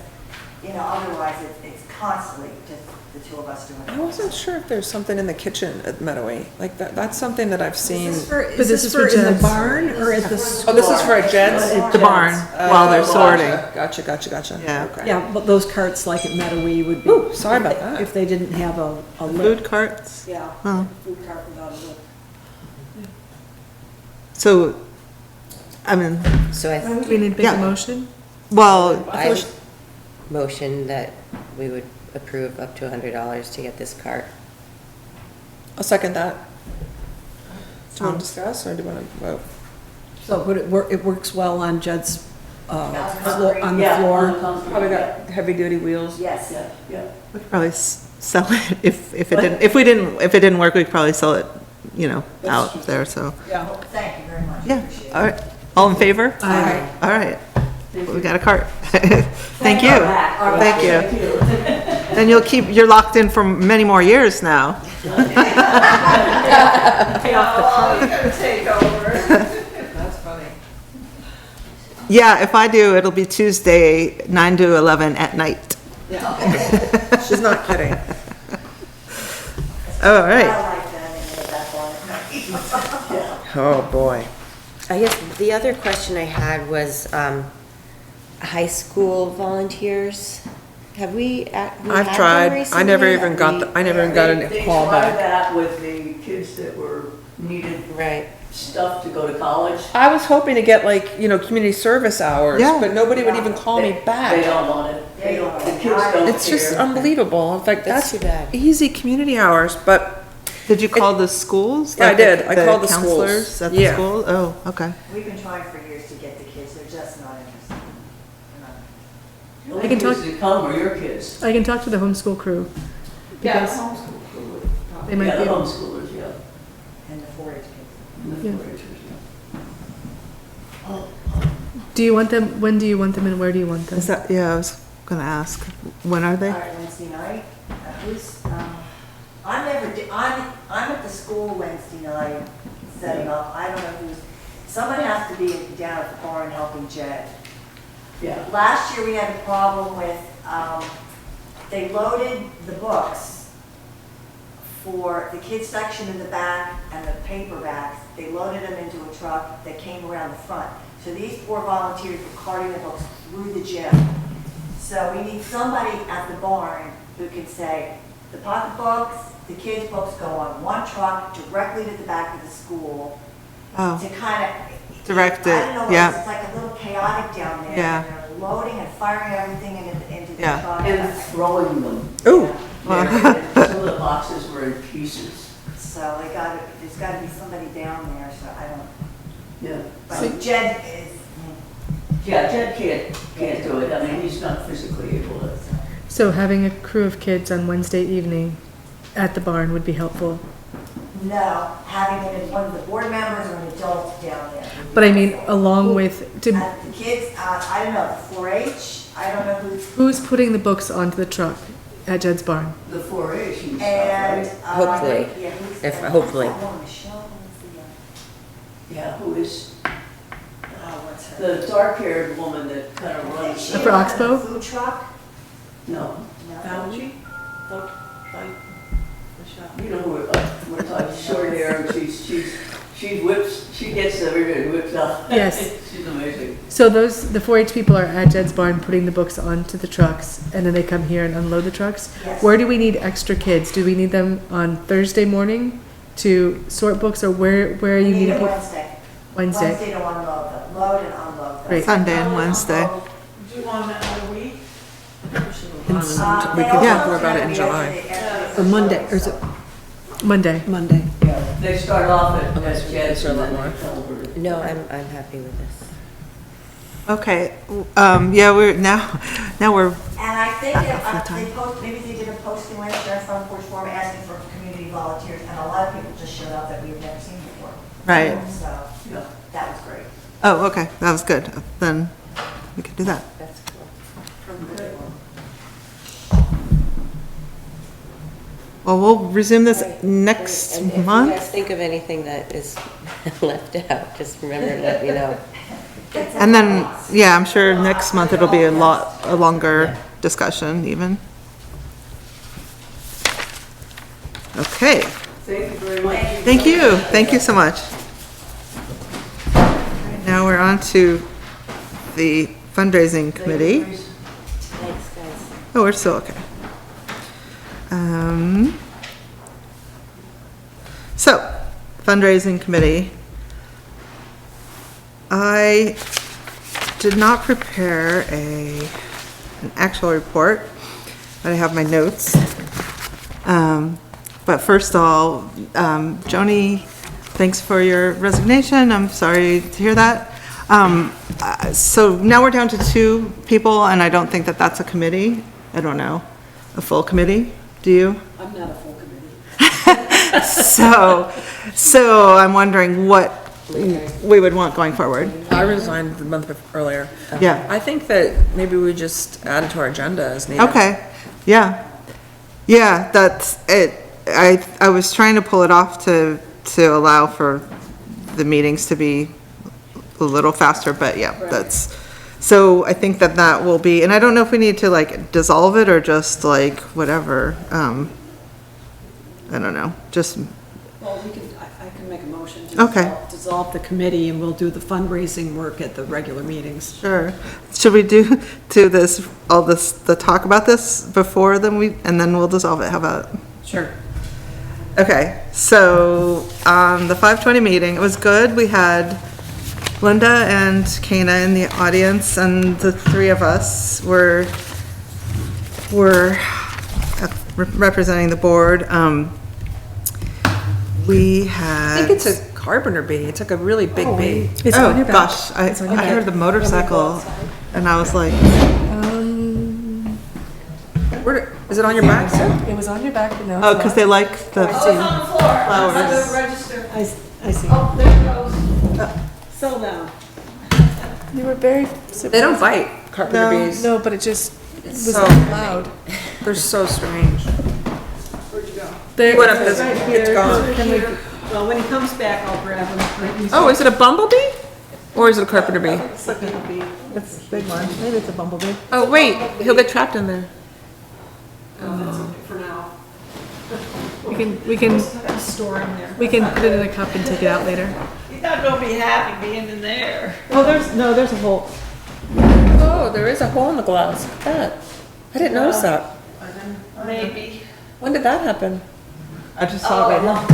you know, otherwise it's constantly just the 2 of us doing it. I wasn't sure if there's something in the kitchen at Meadowy. Like that's something that I've seen. Is But this this is for for in the Jed's. barn or at the Oh, school? this is for a Jed's? The barn, while they're sorting. Gotcha. Yeah. Okay. Yeah, but those carts like at Meadowy would be. Ooh, sorry about that. If they didn't have a Food lid. carts? Yeah, Huh. food cart without a lid. So, I mean, So I Do we need to make Yeah. a motion? well, I would motion that we would approve up to $100 to get this cart. I'll second that. Do you want to discuss, or do you want to vote? So would it works well on Jed's, on the Yeah, floor? on the concrete, Probably yeah. got heavy-duty wheels. Yes. Yeah. we could probably sell it if it didn't, if it didn't work, we could probably sell it, you know, out there, so. Yeah. Well, thank you very much. Yeah, Appreciate it. all right. All in favor? Aye. All right. We got a cart. Thank you. Thank you. And you're locked in for many more years now. Pay off the car. You're gonna take over. That's funny. Yeah, if I do, it'll be Tuesday, 9 to 11 at night. She's not kidding. All right. I like that, and that's all. Oh, boy. I guess the other question I had was, high school volunteers. Have we had I've them tried. recently? I never even got a They call tried back. that with the kids that were needed Right. stuff to go to college. I was hoping to get like, community service hours, Yeah. but nobody would even call me They back. don't want it. They don't want The it. kids don't It's just care. unbelievable. In fact, That's that's too bad. easy community hours, but Did you call the schools? Yeah, I Like the- did. I called the schools. counselors at the Yeah. school? Oh, okay. We've been trying for years to get the kids, they're just not interested. They're not. The I can only talk- kids that come are your kids. I can talk to the homeschool crew. Yeah, Because homeschool crew would they probably. might Yeah, be the able, homeschoolers, yeah. And the 4-H kids. And the Yeah. 4-Hers, yeah. do you want them, when do you want them and where do you want them? Is that, yeah, I was gonna ask, when are they? All right, Wednesday night, I'm at the school Wednesday night setting up, I don't know someone has to be down at the barn helping Jed. Yeah. Last year, we had a problem with, they loaded the books for the kids section in the back and the paperbacks. They loaded them into a truck that came around the front. So these poor volunteers were carting the books through the gym. So we need somebody at the barn who can say, the pocketbooks, the kids' books go on one truck directly to the back of the school Oh, to kind of. Direct I it, don't know, yeah. it's like a little chaotic down there. Yeah. They're loading and firing everything into the Yeah. truck. And throwing them. ooh. There, and some of the boxes were in pieces. So there's gotta be somebody down there, so I don't, Yeah. but Jed is, Yeah, Jed can't do it. I mean, he's not physically able to. So having a crew of kids on Wednesday evening at the barn would be helpful. no, having it as one of the board members or an adult down there. But I mean, along with, The kids, I don't know, 4-H, I don't know who's, who's putting the books onto the truck at Jed's barn? The 4-H and stuff, and. right? Hopefully. Yeah, who's If- that? hopefully. Who's that one? Michelle, who's Yeah, who is what's her? the dark-haired woman that kind of runs? She For runs Oxbow? the Food truck? No, No. Fauci? you know who we're talking, short hair, and she whips, she gets everybody whipped up. Yes. She's amazing. So the 4-H people are at Jed's barn putting the books onto the trucks and then they come here and unload the trucks? Yes. Where do we need extra kids? Do we need them on Thursday morning to sort books or where are you We need needing it people? Wednesday. Wednesday. Wednesday to unload them, load and unload them. Great. Sunday and Wednesday. Do you want it in a week? we They could also talk more about it in have to be July. after Or Monday, or is it Monday. Monday? Yeah, they start off at Unless we Jed's can and a lot then more. they come over to. No, I'm happy with this. Okay, yeah, now we're, And I think Back that, up for the they maybe they did a posting last year on Front Porch Forum asking for community volunteers, and a lot of people just showed up that we've never seen before. right. So, Yeah. that was great. Oh, okay, that was good. Then we can do that. That's cool. Well, we'll resume this Right. next And if you month. guys think of anything that is left out, just remember to let me know. And then, yeah, I'm sure next month it'll be a longer discussion even. Okay, Thank you very much. thank you so much. Now we're on to the fundraising committee. Thanks, guys. Oh, we're still okay. So, fundraising committee. I did not prepare an actual report, but I have my notes. But first of all, Joni, thanks for your resignation. I'm sorry to hear that. So now we're down to 2 people, and I don't think that that's a committee. I don't know, a full committee. Do you? I'm not a full committee. So I'm wondering what we would want going forward. I resigned the month earlier. Yeah. I think that maybe we just add it to our agenda as needed. Okay, yeah. Yeah, that's it. I was trying to pull it off to allow for the meetings to be a little faster, but yeah, that's, so I think that will be, and I don't know if we need to like dissolve it or just like whatever, I don't know, just, Well, I can make a motion to Okay. dissolve the committee, and we'll do the fundraising work at the regular meetings. sure. Should we do the talk about this before then and then we'll dissolve it, how about? Sure. Okay, so, on the 5:20 meeting. It was good. We had Linda and Kana in the audience, and the three of us were representing the board. We had. I think it's a carpenter bee. It's like a really big bee. It's Oh, on your back. gosh, I It's on your heard back. the motorcycle, and I was like, Where, is it on your back, Sue? It was on your back, but now oh, it's because not. they like the. Oh, it's on the floor. Flowers. It's on the register. I see. Oh, there it goes. So now, You were very They don't bite, carpenter No. bees. No, but it just was so- loud. They're so strange. There, What if this, it's gone? well, when he comes back, I'll grab him. Oh, is it a bumblebee? Or is it a carpenter bee? It's like a bee. It's a big one. Maybe it's a bumblebee. Oh, wait, he'll get trapped in there. For now. we can Store him there. put it in a cup and take it out later. You're not gonna be happy being in there. Oh, there's a hole. Oh, there is a hole in the glass. Look at that. I didn't notice that. Maybe. When did that happen? I just saw it right now.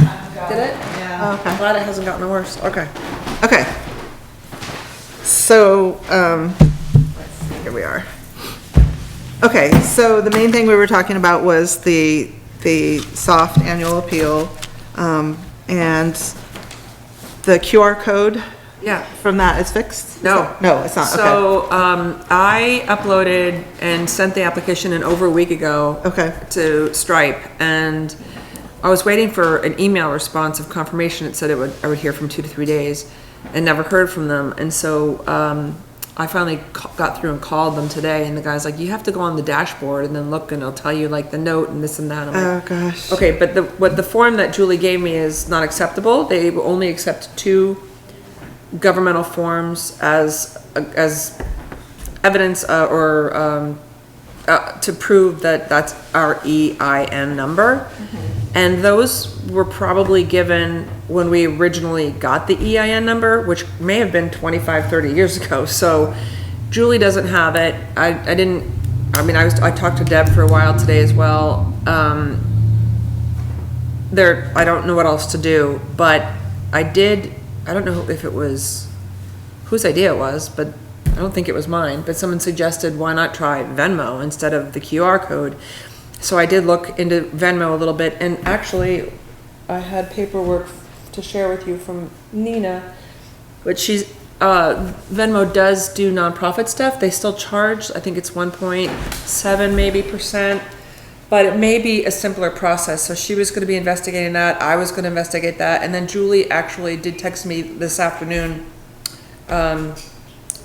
Did it? Yeah. Oh, okay. Glad it hasn't gotten worse. Okay. Okay. So, here we are. Okay, so the main thing we were talking about was the soft annual appeal, and the QR code Yeah. from that is fixed? No. No, it's not, okay. So, I uploaded and sent the application in over a week ago. Okay. To Stripe, and I was waiting for an email response of confirmation. It said I would hear from 2 to 3 days, and never heard from them. And so, I finally got through and called them today, and the guy's like, you have to go on the dashboard and then look, and it'll tell you like the note and this and that. I'm like, Oh, gosh. okay, but the form that Julie gave me is not acceptable. They will only accept 2 governmental forms as evidence to prove that that's our EIN number. And those were probably given when we originally got the EIN number, which may have been 25, 30 years ago. So Julie doesn't have it. I talked to Deb for a while today as well. I don't know what else to do, but I don't know if it was whose idea it was, but I don't think it was mine, but someone suggested why not try Venmo instead of the QR code. So I did look into Venmo a little bit, and actually I had paperwork to share with you from Nina, but Venmo does do nonprofit stuff. They still charge, I think it's 1.7 maybe %, but it may be a simpler process. So she was gonna be investigating that, I was gonna investigate that, and then Julie actually did text me this afternoon.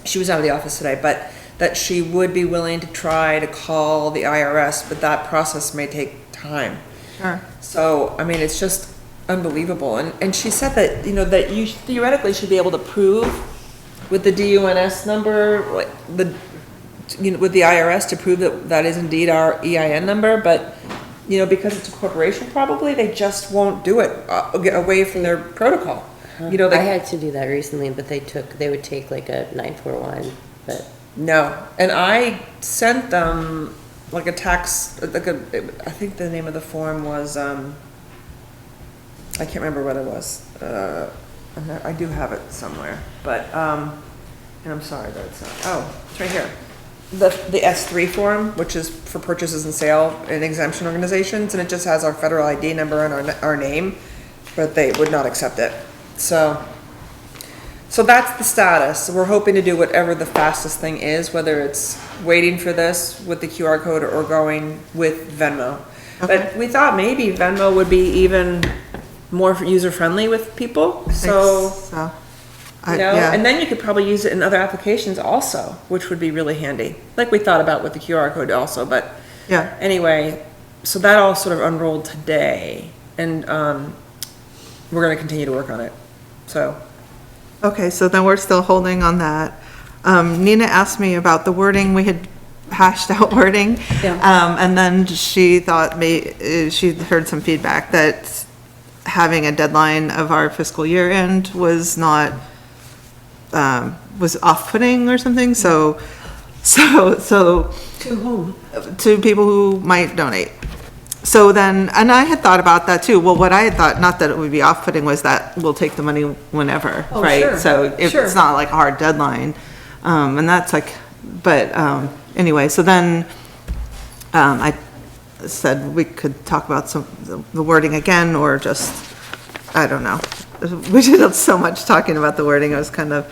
She was out of the office today, but that she would be willing to try to call the IRS, but that process may take time. Sure. So, I mean, it's just unbelievable. And she said that, that you theoretically should be able to prove with the DUNS number, like with the IRS to prove that that is indeed our EIN number, but, because it's a corporation probably, they just won't do it, get away from their protocol. I had to do that recently, but they would take like a 941, but. No, and I sent them like a tax, I think the name of the form was, I can't remember what it was. I do have it somewhere, but, and I'm sorry that it's not, it's right here. The S3 form, which is for purchases and sale and exemption organizations, and it just has our federal ID number and our name, but they would not accept it. So that's the status. We're hoping to do whatever the fastest thing is, whether it's waiting for this with the QR code or going with Venmo. But we thought maybe Venmo would be even more user-friendly with people, so, Yeah. and then you could probably use it in other applications also, which would be really handy, like we thought about with the QR code also, but Yeah. anyway, so that all sort of unrolled today, and we're gonna continue to work on it, so. Okay, so then we're still holding on that. Nina asked me about the wording, we had hashed out wording. Yeah. And then she thought she heard some feedback that having a deadline of our fiscal year end was not, was off-putting or something, To whom? to people who might donate. so then, and I had thought about that too. Well, what I had thought, not that it would be off-putting, was that we'll take the money whenever, Oh, right? sure, So if sure. it's not like a hard deadline. And that's like, but, anyway, so then, I said we could talk about the wording again, or just, I don't know. We did so much talking about the wording. It was kind of,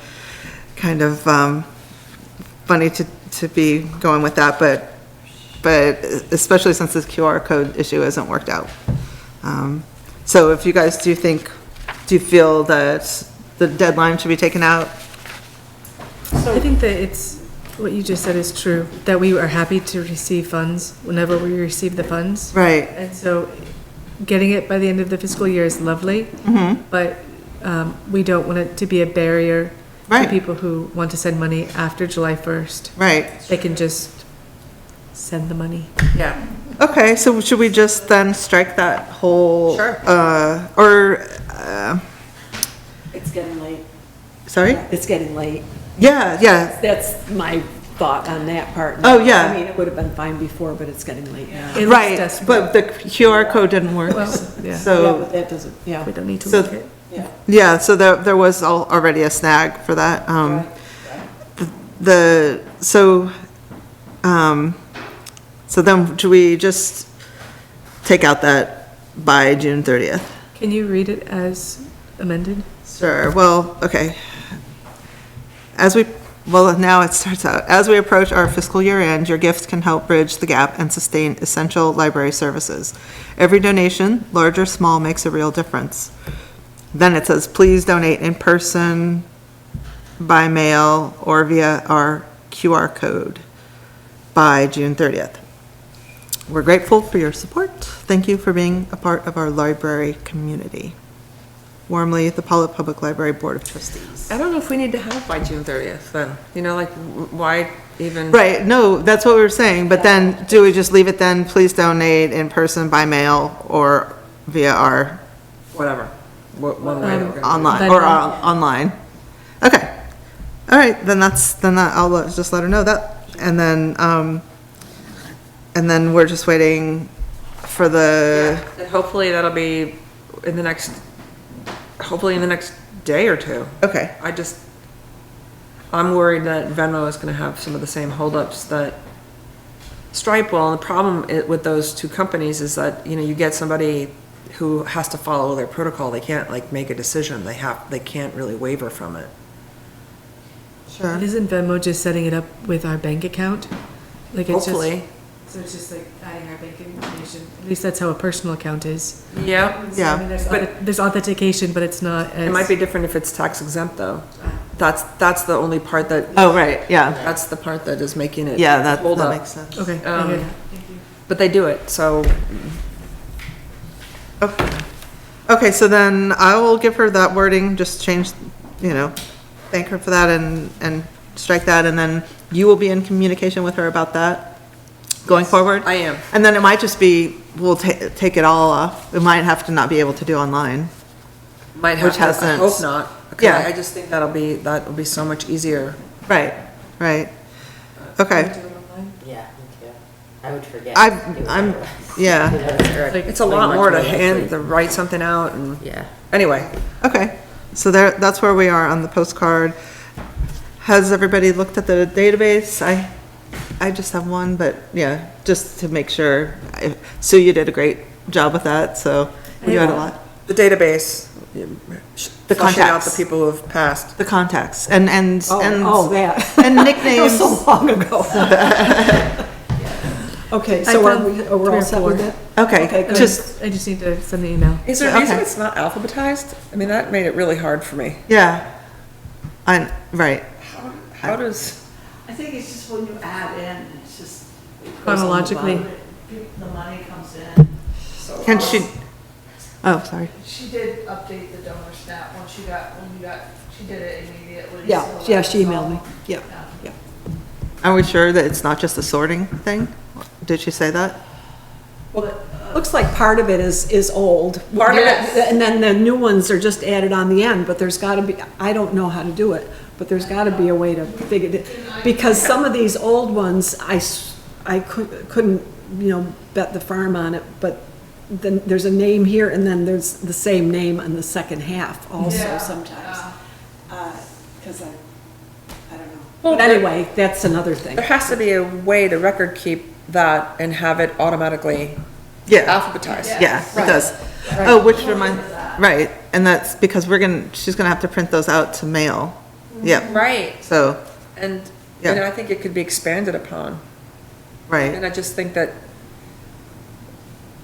funny to be going with that, but especially since this QR code issue hasn't worked out. So if you guys do you feel that the deadline should be taken out? I think that it's, what you just said is true, that we are happy to receive funds whenever we receive the funds. Right. And so getting it by the end of the fiscal year is lovely, but we don't want it to be a barrier to Right. people who want to send money after July 1st. Right. They can just send the money. Yeah. Okay, so should we just then strike that whole? Sure. It's getting late. Sorry? It's getting late. Yeah. That's my thought on that part. Oh, yeah. I mean, it would have been fine before, but it's getting late now. It looks Right, desperate. but the QR code didn't work. Well, yeah. Yeah, So, but that doesn't, yeah. We don't need to So- look at. Yeah. yeah, so there was already a snag for that. So then should we just take out that by June 30th? Can you read it as amended? Sure, well, okay. Now it starts out, as we approach our fiscal year end, your gifts can help bridge the gap and sustain essential library services. Every donation, large or small, makes a real difference. Then it says, please donate in person, by mail, or via our QR code by June 30th. We're grateful for your support. Thank you for being a part of our library community. Warmly, the Pawlet Public Library Board of Trustees. I don't know if we need to have by June 30th then. You know, like, why even? Right, no, that's what we were saying, but then, do we just leave it then, please donate in person, by mail, or via our Whatever. One way that we're gonna online, By or mail. online? Okay, all right, then I'll just let her know that, and then we're just waiting for the, do it. And hopefully that'll be hopefully in the next day or two. okay, I'm worried that Venmo is gonna have some of the same holdups that Stripe will. And the problem with those two companies is that, you know, you get somebody who has to follow their protocol. They can't like make a decision. They can't really waver from it. sure. And isn't Venmo just setting it up with our bank account? Like it's Hopefully. So it's just like adding our bank information. At least that's how a personal account is. Yeah. Yeah. I mean, there's authentication, but it's not as. It might be different if it's tax exempt though. That's the only part that, Oh, right, yeah, that's the part that is making it. yeah, that hold up. makes sense. Okay. I Um, get it. Thank you. But they do it, so Okay, so then I will give her that wording, just change, thank her for that and strike that, and then you will be in communication with her about that going forward? I am. And then it might just be, we'll take it all off. We might have to not be able to do online. Might have Which to, I hasn't- hope not. 'Cause Yeah. I just think that will be so much easier. Right, right. Okay. Yeah, me too. I would forget. I'm, yeah, It's a lot more to write something out and, Yeah. anyway. okay. So that's where we are on the postcard. Has everybody looked at the database? I just have one, but yeah, just to make sure. Sue, you did a great job with that, so you had a lot. The database. The Flushing out contacts. the people who have passed. The contacts and Oh, that. and nicknames. That was so long ago. Okay, so I are found we, are we three all or set with four. that? Okay, Okay, good. just, I just need to send the email. Is there a Okay. reason it's not alphabetized? I mean, that made it really hard for me. yeah. Right. How does, I think it's just when you add in, it's just. it goes on the Chronologically. bottom. The money comes in, so. Can she, oh, sorry. She did update the donor snap when she did it immediately. Yeah, so yeah, she that's emailed all. me, yeah. Yeah. Are we sure that it's not just a sorting thing? Did she say that? Well, looks like part of it is old. Part of it- Yes. And then the new ones are just added on the end, but there's gotta be, I don't know how to do it, but there's gotta be a way to figure it, because some of these old ones, I couldn't, Bet the Farm on it, but then there's a name here, and then there's the same name in the second half also Yeah, sometimes. yeah. Because I don't know. Well, But anyway, that's another thing. There has to be a way to record keep that and have it automatically Yeah, alphabetized. yeah, it does. Oh, which reminds, right, and that's because she's gonna have to print those out to mail. Yep, Right, so, and, Yeah. I think it could be expanded upon. right. And I just think that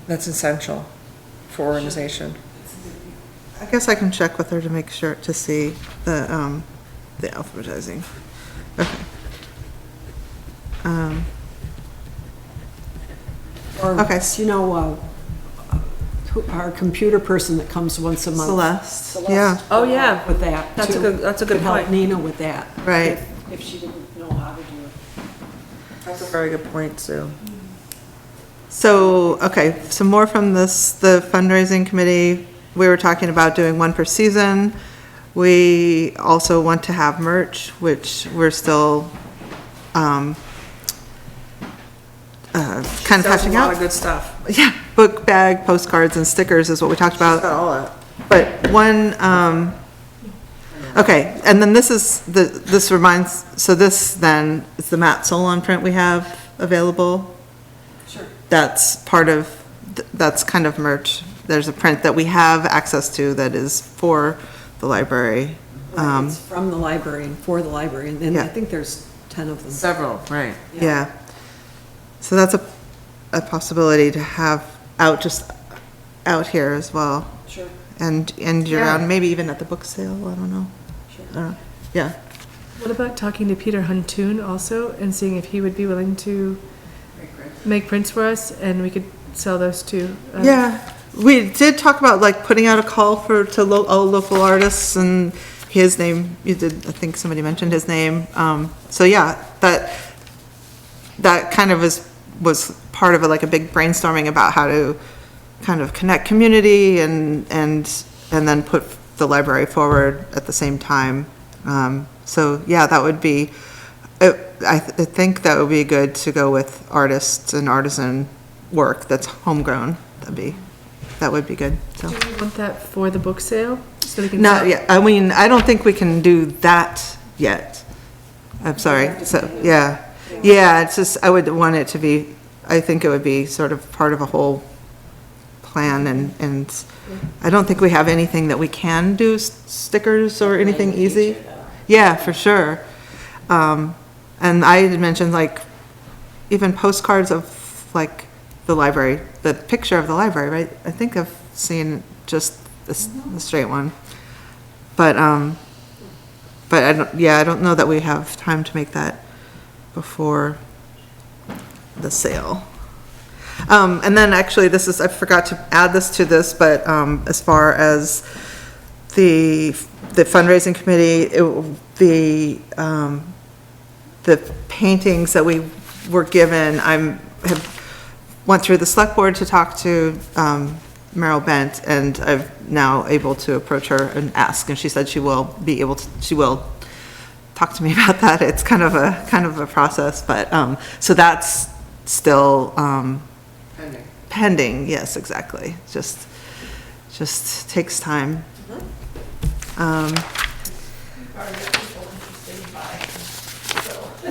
that's essential for organization. I guess I can check with her to make sure, to see the alphabetizing. Okay. Or, Okay. you know, our computer person that comes once a month. Celeste, yeah, Oh, yeah. With that, That's a too. good- that's a good Could help point. Nina with that. right. If she didn't know how to do it. That's a very good point, Sue. So, okay, some more from this, the fundraising committee. We were talking about doing one per season. We also want to have merch, which we're still, kind of That's a hatching lot out. of good stuff. Yeah, book bag, postcards, and stickers is what we talked about. Got all that. But one, okay, and then this reminds, so this then is the Matt Solon print we have available. Sure. That's part of, that's kind of merch. There's a print that we have access to that is for the library. It's from the library and for the library, and then I Yeah. think there's 10 of them. Several, right. Yeah. So that's a possibility to have just out here as well. Sure, And Yeah. around, maybe even at the book sale, I don't know. sure. Yeah. What about talking to Peter Huntoon also and seeing if he would be willing to make prints for us and we could sell those too? Yeah, we did talk about like putting out a call to all local artists, and his name, you did, I think somebody mentioned his name. So yeah, that kind of was part of like a big brainstorming about how to kind of connect community and then put the library forward at the same time. So yeah, that would be, I think that would be good to go with artists and artisan work that's homegrown. That would be good, so. Do we want that for the book sale? So we can Not sell- yet, I mean, I don't think we can do that yet. I'm sorry, so, yeah. Yeah, it's just, I would want it to be, I think it would be sort of part of a whole plan, and I don't think we have anything that we can do, stickers or anything easy. Yeah, for sure. And I had mentioned like, even postcards of like the library, the picture of the library, right? I think I've seen just the straight one. But I don't know that we have time to make that before the sale. And then actually I forgot to add this to this, but, as far as the fundraising committee, the paintings that we were given, have went through the select board to talk to, Meryl Bent, and I'm now able to approach her and ask, and she said she will talk to me about that. It's kind of a process, but, so that's still, pending, yes, exactly. Just takes time.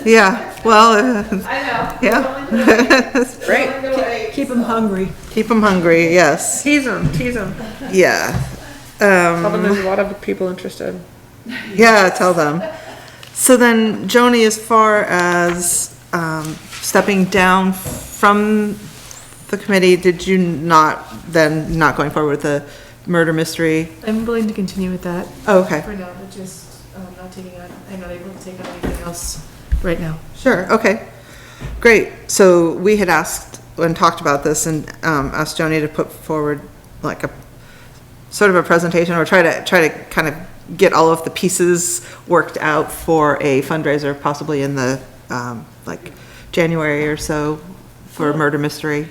Yeah, well, I know. yeah, Great. Keep them hungry. keep them hungry, yes, Tease them. yeah. Tell them there's a lot of people interested. Yeah, tell them. So then, Joni, as far as stepping down from the committee, did you not going forward with the murder mystery? I'm willing to continue with that Oh, okay, for now, but just I'm not able to take on anything else right now. sure, okay, great. So we had asked and talked about this and asked Joni to put forward like a sort of a presentation, or try to kind of get all of the pieces worked out for a fundraiser, possibly in the like January or so, for a murder mystery.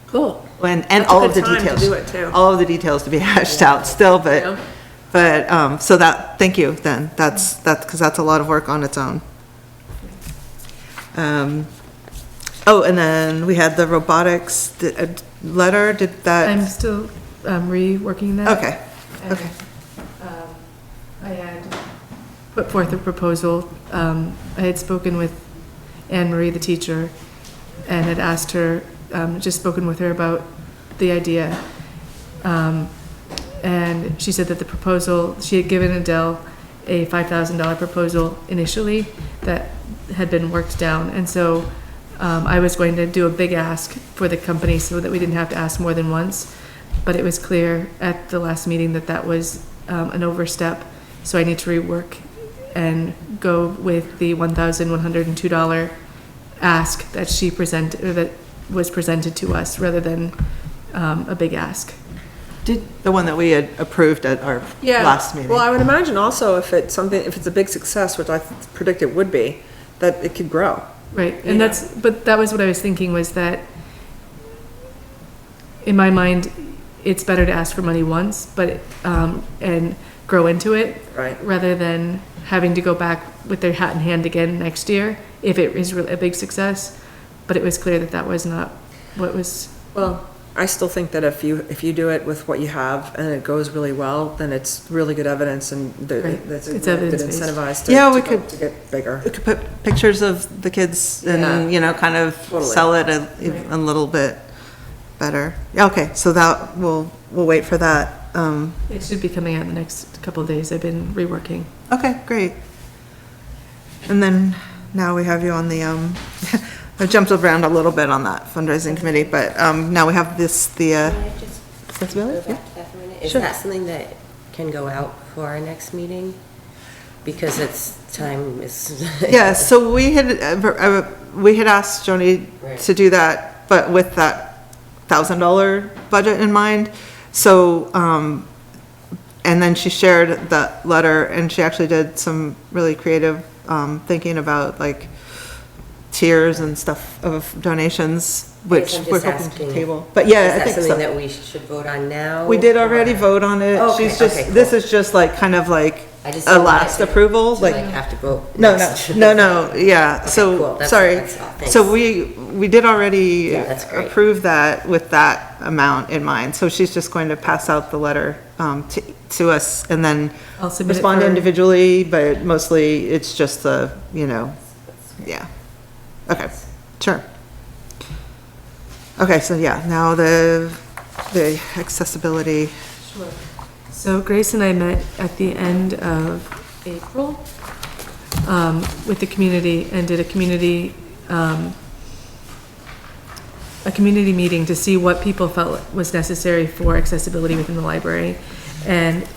Cool. And That's a all of good the time to details. do it, too. All of the details to be hashed out still, Yeah. but, so thank you then. Because that's a lot of work on its own. Oh, and then we had the robotics letter, did I'm that, still reworking that. okay, And, okay. I had put forth a proposal. I had spoken with Anne Marie, the teacher, and had asked her, just spoken with her about the idea. And she said that the proposal, she had given Adele a $5,000 proposal initially that had been worked down. And so I was going to do a big ask for the company so that we didn't have to ask more than once. But it was clear at the last meeting that that was an overstep. So I need to rework and go with the $1,102 ask that she presented, or that was presented to us, rather than a big ask. The one that we had approved at our last meeting. Well, I would imagine also if it's a big success, which I predict it would be, that it could grow. Right, and but that was what I was thinking, was that in my mind, it's better to ask for money once, but, and grow into it. Right. Rather than having to go back with their hat in hand again next year, if it is really a big success. But it was clear that that was not what was, Well, I still think that if you do it with what you have and it goes really well, then it's really good evidence, and Right. that's It's a good evidence-based. incentivized to, Yeah, to we go- could- to get bigger. We could put pictures of the kids and, kind of Totally. sell it a little bit better. Yeah, okay, so that, we'll wait for that. it should be coming out in the next couple of days. I've been reworking. Okay, great. And then now we have you on the, I jumped around a little bit on that fundraising committee, but now we have this, Can I just accessibility? go back to that for a minute? Is Sure. that something that can go out for our next meeting? Because it's, time is. Yeah, so we had asked Joni Right. to do that, but with that $1,000 budget in mind. So, and then she shared that letter, and she actually did some really creative thinking about like tiers and stuff of donations, which I'm we're just hoping to asking, table. But yeah, I Is that think something so. that we should vote on now? We did already or- vote on it. Okay, She's just, okay, cool. this is just like, kind of like I just a don't want last it approval, to, like. have to vote. No, next. no, yeah, cool. so, That's- sorry. that's all. Thanks. So we did already Yeah, that's great. approve that with that amount in mind. So she's just going to pass out the letter to us and then I'll submit it respond for- individually, but mostly it's just the, yeah. Okay, sure. Okay, so yeah, now the accessibility. Sure. So Grace and I met at the end of April with the community and did a community meeting to see what people felt was necessary for accessibility within the library. And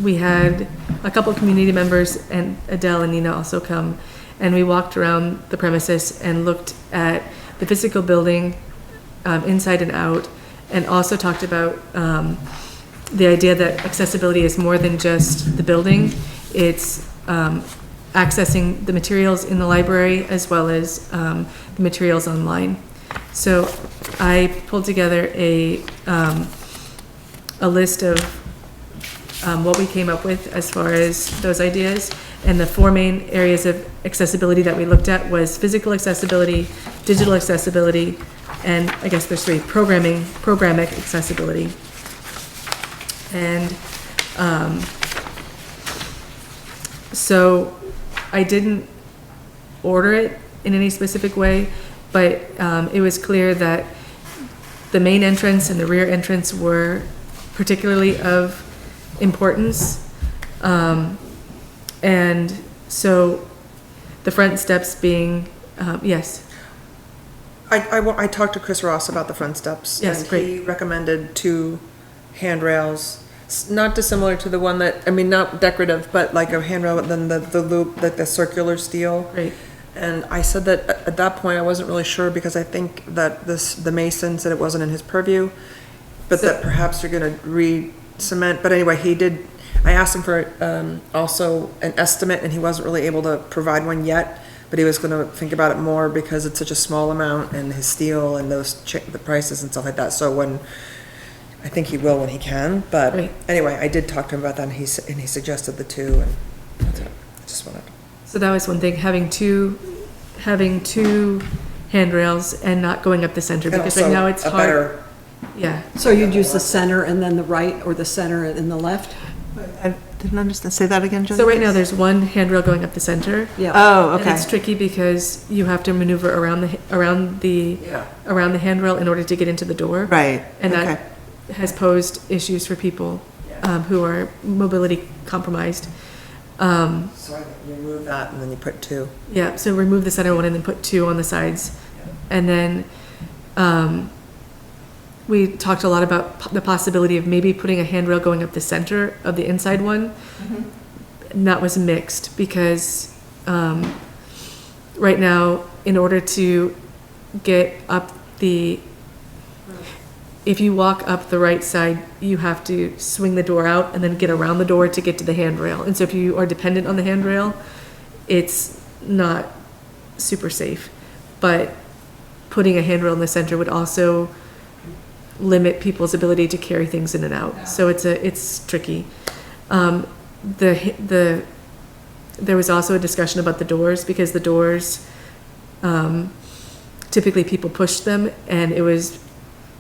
we had a couple of community members, and Adele and Nina also come, and we walked around the premises and looked at the physical building inside and out, and also talked about the idea that accessibility is more than just the building. It's accessing the materials in the library as well as the materials online. So I pulled together a list of what we came up with as far as those ideas. And the four main areas of accessibility that we looked at was physical accessibility, digital accessibility, and I guess there's three, programmatic accessibility. And so I didn't order it in any specific way, but it was clear that the main entrance and the rear entrance were particularly of importance. And so the front steps being, yes, I talked to Chris Ross about the front steps. Yes, and great. he recommended 2 handrails, not dissimilar to the one that, I mean, not decorative, but like a handrail, then the loop, like the circular steel. right. And I said that at that point, I wasn't really sure because I think that the mason said it wasn't in his purview, but So- that perhaps you're gonna re-cement, but anyway, he did, I asked him for, also an estimate, and he wasn't really able to provide one yet, but he was gonna think about it more because it's such a small amount, and his steel and the prices and stuff like that, so I think he will when he can, but Right. anyway, I did talk to him about that, and he suggested the 2, and that's it. I just wanted. So that was one thing, having 2 having 2 handrails and not going up the center, And because right also now it's a hard. better- Yeah, So you'd use the center and then the right, or the center and the left? I didn't understand, say that again, Jenny? so right now there's 1 handrail going up the center. Yeah. Oh, And okay. it's tricky because you have to maneuver around the handrail in order to get into the door. Right, And okay. that has posed issues for people who are mobility compromised. So I remove that and then you put 2. Yeah, so remove the center one and then put 2 on the sides. And then, we talked a lot about the possibility of maybe putting a handrail going up the center of the inside one. And that was mixed because, right now, in order to get up if you walk up the right side, you have to swing the door out and then get around the door to get to the handrail. And so if you are dependent on the handrail, it's not super safe. But putting a handrail in the center would also limit people's ability to carry things in and out. So it's tricky. There was also a discussion about the doors, because the doors, typically people push them, and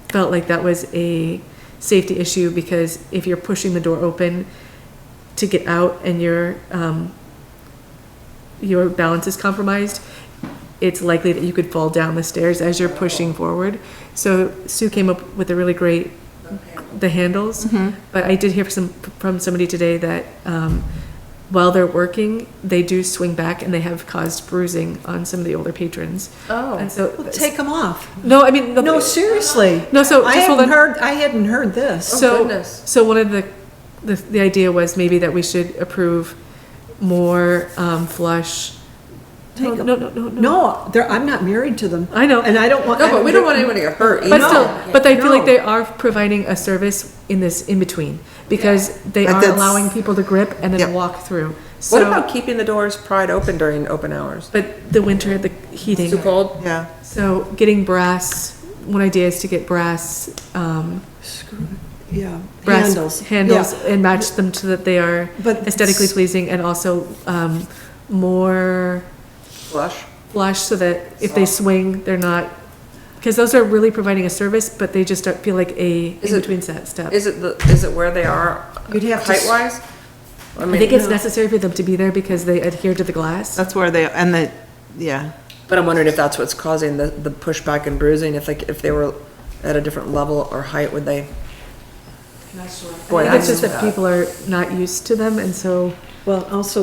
felt like that was a safety issue, because if you're pushing the door open to get out and your balance is compromised, it's likely that you could fall down the stairs as you're pushing forward. So Sue came up with a really great, the handles, but I did hear from somebody today that while they're working, they do swing back and they have caused bruising on some of the older patrons. Oh. And so, Well, take them off. no, I mean, No, seriously. No, so I just hold hadn't on. heard, I hadn't heard this. So, goodness. so one of the idea was maybe that we should approve more flush. No, Take 'em. no, no, no, no. No, I'm not married to them. I know. And I don't want. No, but we don't want anybody to get hurt But either. still, but I feel like No. they are providing a service in this in between, because they But are that's- allowing people to grip and then Yep. walk through. What So, about keeping the doors pried open during open hours? but the winter, the heating. Too cold? Yeah, So getting brass. One idea is to get brass. Yeah. Brass Handles. Yeah. and match them so that they are But- aesthetically pleasing, and also more Flush? flush, so that if they swing, they're not, because those are really providing a service, but they just don't feel like a Is it- in-between step. Is it where they are You'd have to s- height-wise? I think it's necessary for them to be there because they adhere to the glass. that's where yeah. But I'm wondering if that's what's causing the pushback and bruising, if they were at a different level or height, would they? Boy, I think it's that's just that people are not used to them, and so, Well, also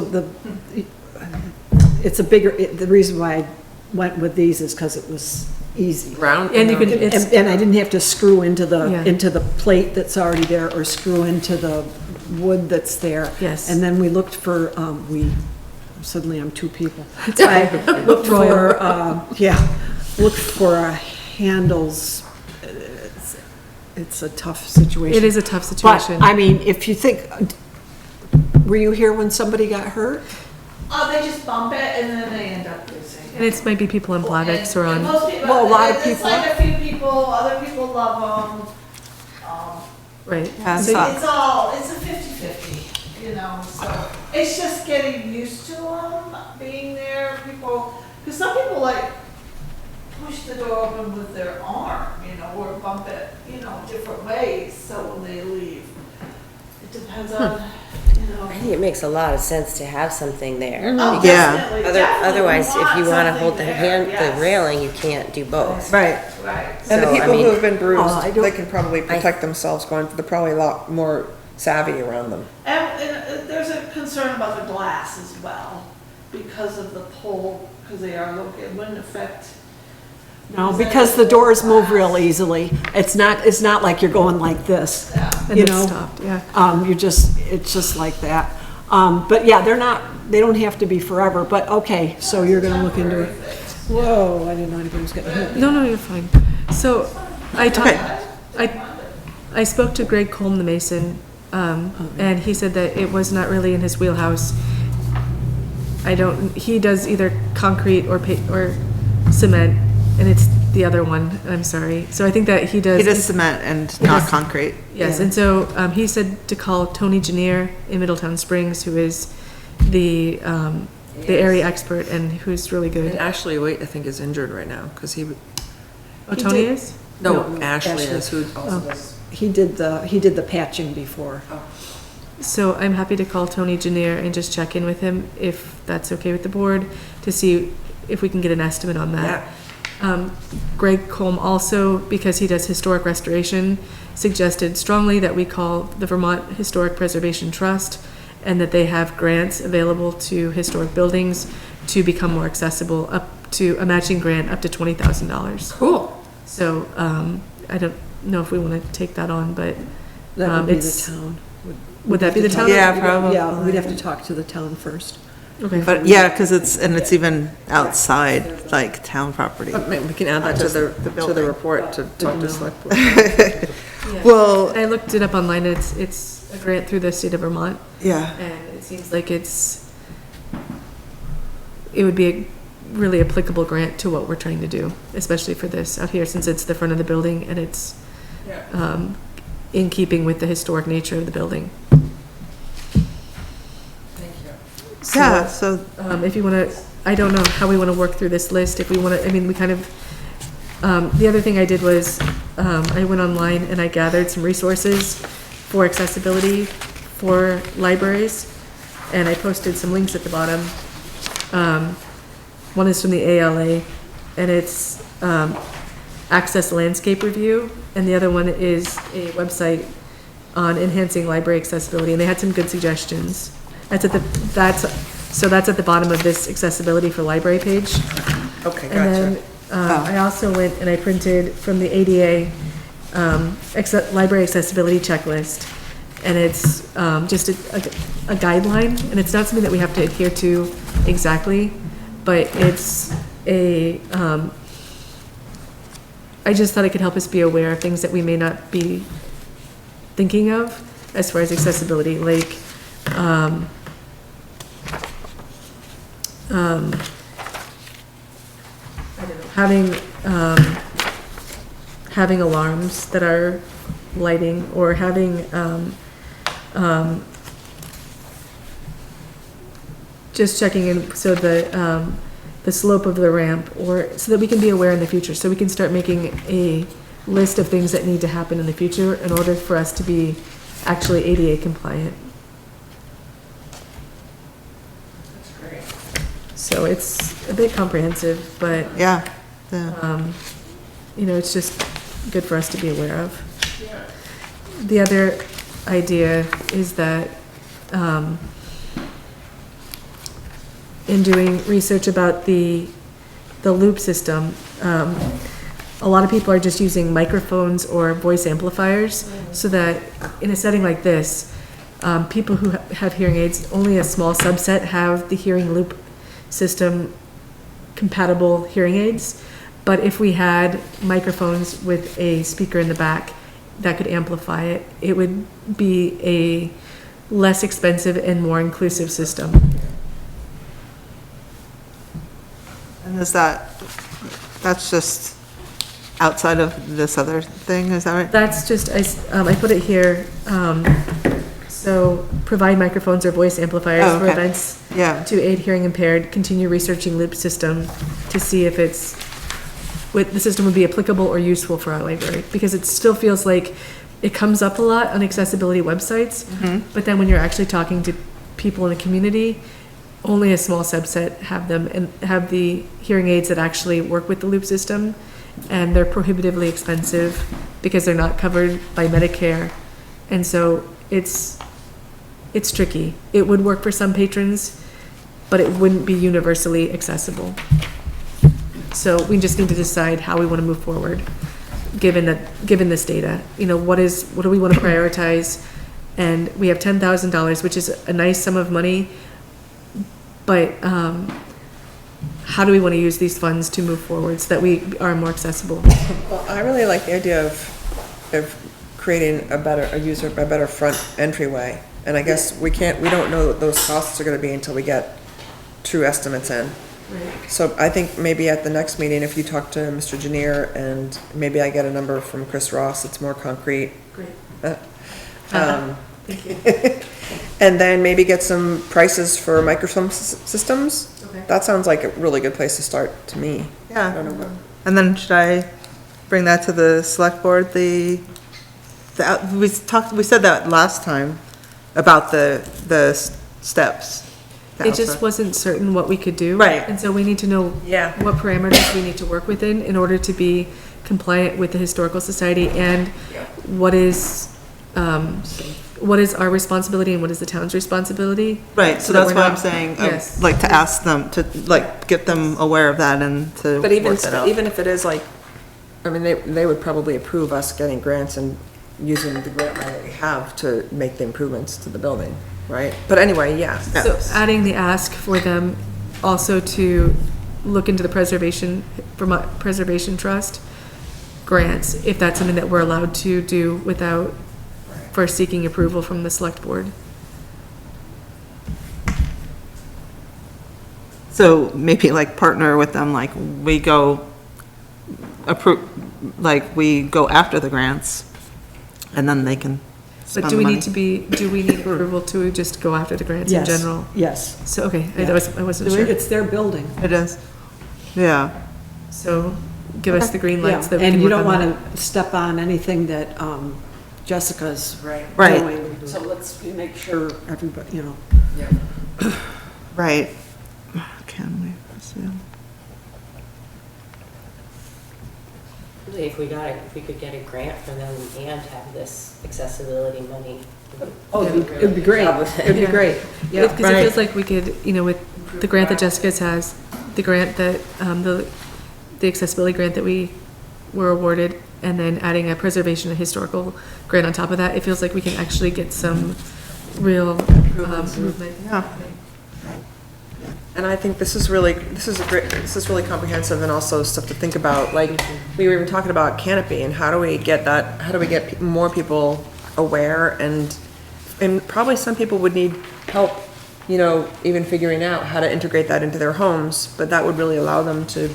it's a bigger, the reason why I went with these is because it was easy. round. and you can, it's, And I didn't have to screw into Yeah. the plate that's already there, or screw into the wood that's there. Yes. And then we looked for, suddenly I'm 2 people. I looked for, looked for handles. It's a tough situation. it is a tough But, situation. I mean, if you think, were you here when somebody got hurt? They just bump it and then they end up losing And it's might be people on Plavix or And on, most people, Well, a lot of it's people- like a few people, other people love them. right. Yeah, It's so- a 50-50, you know, so it's just getting used to them being there, people, because some people like push the door open with their arm, you know, or bump it, you know, different ways, so when they leave. It depends on, you know. I think it makes a lot of sense to have something there. Oh, Yeah. definitely, definitely. Otherwise, if you want to something hold the there, the yes. railing, you can't do both. Right. Right. And the So, I people who mean- have been I bruised, don't- they can probably protect themselves going, they're probably a lot more savvy around them. And there's a concern about the glass as well, because of the pull, because they are located, it wouldn't affect. No, because the doors move real easily. It's not like you're going like this, And you it's know? stopped, yeah. It's just like that. But yeah, they don't have to be forever, but okay, so you're gonna look into it. Whoa, I didn't know anybody was getting hurt. No, you're fine. So, I talked, I spoke to Greg Colm, the mason, and he said that it was not really in his wheelhouse. He does either concrete or cement, and it's the other one, I'm sorry. So I think that he does. He does cement and not concrete. Yes, and so, he said to call Tony Janier in Middletown Springs, who is the, the area expert and who's really And good. Ashley Waite, I think, is injured right now, because Oh, Tony is? no, No, Ashley Ashley. is, who also does. He did the patching before. So I'm happy to call Tony Janier and just check in with him, if that's okay with the board, to see if we can get an estimate on that. Greg Colm also, because he does historic restoration, suggested strongly that we call the Vermont Historic Preservation Trust, and that they have grants available to historic buildings to become more accessible, up to a matching grant up to $20,000. Cool. So, I don't know if we want to take that on, but That would be the it's- town. would that be the town? Yeah, probably. Yeah, we'd have to talk to the town first. Okay. But yeah, because it's even outside, like, town property. But maybe we can add that to Just the, the to the building. report to talk to select board. Yeah. Well, I looked it up online, it's a grant through the state of Vermont, yeah, and it seems like it would be a really applicable grant to what we're trying to do, especially for this out here, since it's the front of the building and it's in keeping with the historic nature of the building. yeah, so, If you want to, I don't know how we want to work through this list, if we want to, I mean, we kind of, the other thing I did was, I went online and I gathered some resources for accessibility for libraries, and I posted some links at the bottom. One is from the ALA, and it's, Access Landscape Review, and the other one is a website on enhancing library accessibility, and they had some good suggestions. That's at the bottom of this accessibility for library page. Okay, And then, gotcha. I also went and I printed from the ADA, library accessibility checklist. And it's, just a guideline, and it's not something that we have to adhere to exactly, but it's I just thought it could help us be aware of things that we may not be thinking of as far as accessibility, like, I don't know, having alarms that are lighting, or having, just checking in, so the slope of the ramp, or so that we can be aware in the future, so we can start making a list of things that need to happen in the future in order for us to be actually ADA compliant. That's great. So it's a bit comprehensive, but, yeah, it's just good for us to be aware of. The other idea is that, in doing research about the loop system, a lot of people are just using microphones or voice amplifiers, so that in a setting like this, people who have hearing aids, only a small subset have the hearing loop system compatible hearing aids. But if we had microphones with a speaker in the back that could amplify it, it would be a less expensive and more inclusive system. and that's just outside of this other thing, is that right? That's just, I put it here, so provide microphones or voice amplifiers Oh, for okay. events Yeah, to aid hearing impaired, continue researching loop system to see if the system would be applicable or useful for our library, because it still feels like it comes up a lot on accessibility websites, but then when you're actually talking to people in the community, only a small subset have them, and have the hearing aids that actually work with the loop system, and they're prohibitively expensive because they're not covered by Medicare, and so it's tricky. It would work for some patrons, but it wouldn't be universally accessible. So we just need to decide how we want to move forward, given this data. What do we want to prioritize? And we have $10,000, which is a nice sum of money, but how do we want to use these funds to move forward so that we are more accessible? Well, I really like the idea of creating a better front entryway. And I guess we don't know what those costs are gonna be until we get true estimates in. So I think maybe at the next meeting, if you talk to Mr. Janier, and maybe I get a number from Chris Ross, it's more concrete. Great. Um, Thank you. And then maybe get some prices for microfilm systems. Okay. That sounds like a really good place to start to me. I Yeah. don't know what. And then should I bring that to the select board, we said that last time about the steps. It just wasn't certain what we could do. Right. And so we need to know Yeah. what parameters we need to work within in order to be compliant with the Historical Society, and what is our responsibility and what is the town's responsibility. Right, so that that's we're why I'm not- saying, Yes. like, to ask them, to, like, get them aware of that and to But even, work that out. even if it is like, I mean, they would probably approve us getting grants and using the grant money that we have to make the improvements to the building, right? But anyway, yeah. So adding the ask for them also to look into the Vermont Preservation Trust grants, if that's something that we're allowed to do without first seeking approval from the select board. So maybe like partner with them, like we go we go after the grants and then they can spend But the do we money. need do we need approval to just go after the grants in Yes, general? Yes. So, okay, I Yeah. wasn't sure. It's their building. It is, yeah. So give us the green lights Yeah, that we and can you work don't on want that. to step on anything that Jessica's Right. doing. So let's make sure everybody, you know. Right. Can we assume? If we could get a grant from them and have this accessibility money. Oh, it'd be great. It'd be Yeah. great. Yeah. Because it right. feels like we could, with the grant that Jessica's has, the grant that, the accessibility grant that we were awarded, and then adding a preservation and historical grant on top of that, it feels like we can actually get some real movement. Yeah. And I think this is really comprehensive and also stuff to think about. Like, we were even talking about canopy and how do we get more people aware, and probably some people would need help, even figuring out how to integrate that into their homes, but that would really allow them to,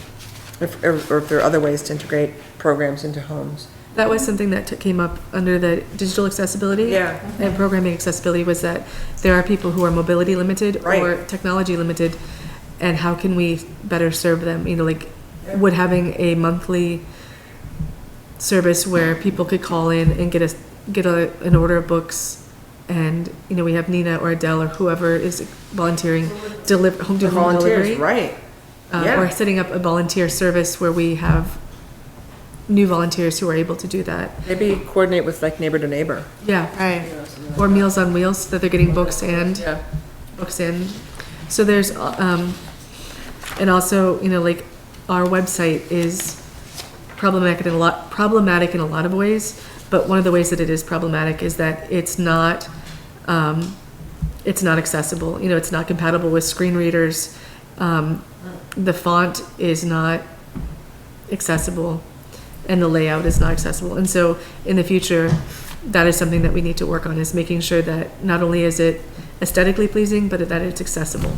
or if there are other ways to integrate programs into homes. That was something that came up under the digital accessibility. Yeah. And programming accessibility, was that there are people who are mobility limited or Right. technology limited, and how can we better serve them? Would having a monthly service where people could call in and get an order of books, and, we have Nina or Adele or whoever is volunteering, do home delivery. Right. Or setting up a volunteer service where we have new volunteers who are able to do that. Maybe coordinate with like neighbor to neighbor. Yeah. Right. Or Meals on Wheels, so that they're getting books and, so there's, and also, our website is problematic in a lot of ways, but one of the ways that it is problematic is that it's not accessible, it's not compatible with screen readers. The font is not accessible, and the layout is not accessible. And so in the future, that is something that we need to work on, is making sure that not only is it aesthetically pleasing, but that it's accessible.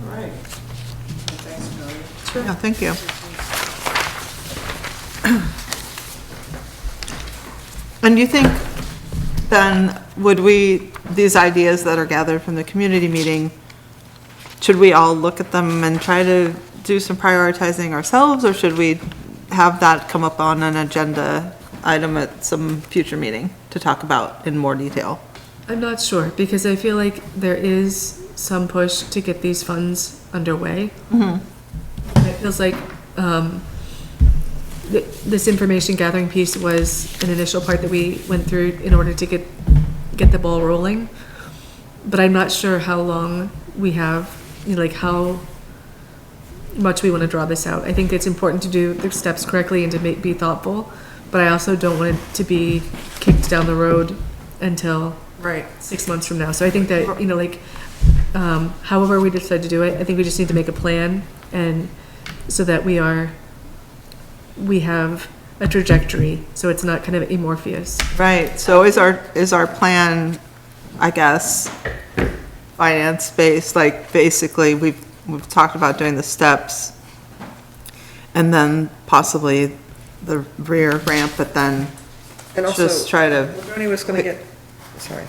All right. Thanks, Julie. Yeah, thank you. And you think then, these ideas that are gathered from the community meeting, should we all look at them and try to do some prioritizing ourselves, or should we have that come up on an agenda item at some future meeting to talk about in more detail? I'm not sure, because I feel like there is some push to get these funds underway. And it feels like this information gathering piece was an initial part that we went through in order to get the ball rolling. But I'm not sure how long we have, how much we want to draw this out. I think it's important to do the steps correctly and to be thoughtful, but I also don't want it to be kicked down the road until Right. 6 months from now. So I think that, however we decide to do it, I think we just need to make a plan, and so that we have a trajectory, so it's not kind of amorphous. Right, so is our plan, I guess, finance-based, like, basically, we've talked about doing the steps, and then possibly the rear ramp, but then And also, just try to, Ladroni was gonna get, sorry.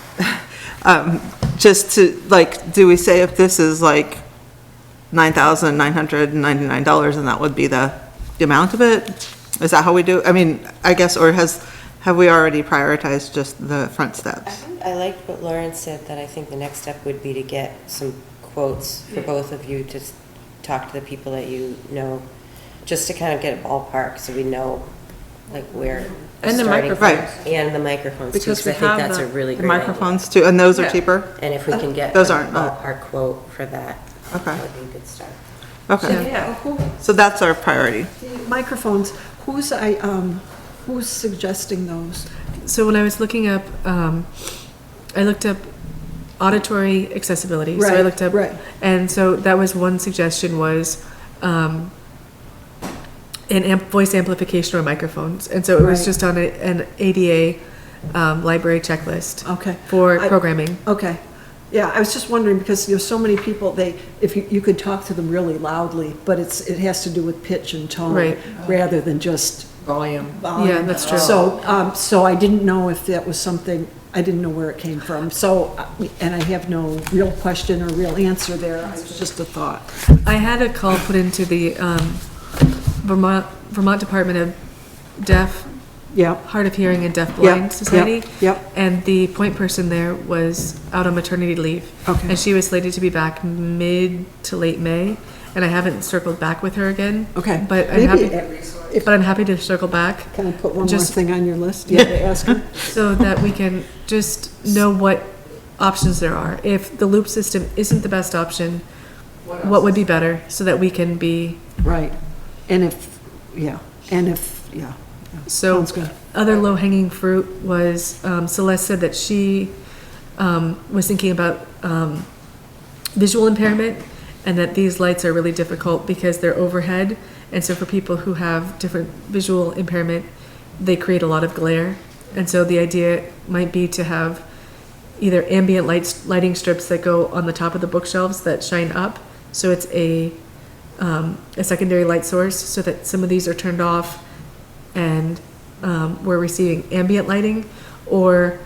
just to, like, do we say if this is like $9,999 and that would be the amount of it? Is that how we do? I mean, I guess, or have we already prioritized just the front steps? I liked what Lauren said, that I think the next step would be to get some quotes for both of you to talk to the people that you know, just to kind of get a ballpark so we know like where. And the starting microphones. point- And the microphones too, Because because I we think have that's a really The great idea. microphones too, and those are Yeah. cheaper? And if we can get Those a aren't, ballpark quote for that, Okay. that would be a good start. Okay, Yeah. so that's our priority. The microphones, who's suggesting those? So when I was looking up, I looked up auditory accessibility. So I Right, looked up, right. and so that was one suggestion was voice amplification or microphones. And so it was Right. just on an ADA library checklist Okay. for I- programming. Okay. Yeah, I was just wondering, because, you know, so many people, if you could talk to them really loudly, but it has to do with pitch and tone. Right. Rather than just Volume. volume. Yeah, that's true. So I didn't know if that was something, I didn't know where it came from. So, and I have no real question or real answer there. It was just a thought. I had a call put into the Vermont Department of Deaf, Yep. Hard of Hearing and Deaf Yep, Blind Society. Yep. And the point person there was out on maternity leave. Okay. And she was slated to be back mid to late May, and I haven't circled back with her again. Okay. But I'm Maybe happy to circle back Can I put one more Just- thing on your list? Yeah, to ask her. so that we can just know what options there are. If the loop system isn't the best option, what would be better so that we can be, Right. And if, yeah, yeah. so Sounds good. other low-hanging fruit was, Celeste said that she was thinking about visual impairment, and that these lights are really difficult because they're overhead, and so for people who have different visual impairment, they create a lot of glare. And so the idea might be to have either ambient lighting strips that go on the top of the bookshelves that shine up, so it's a secondary light source, so that some of these are turned off and we're receiving ambient lighting, or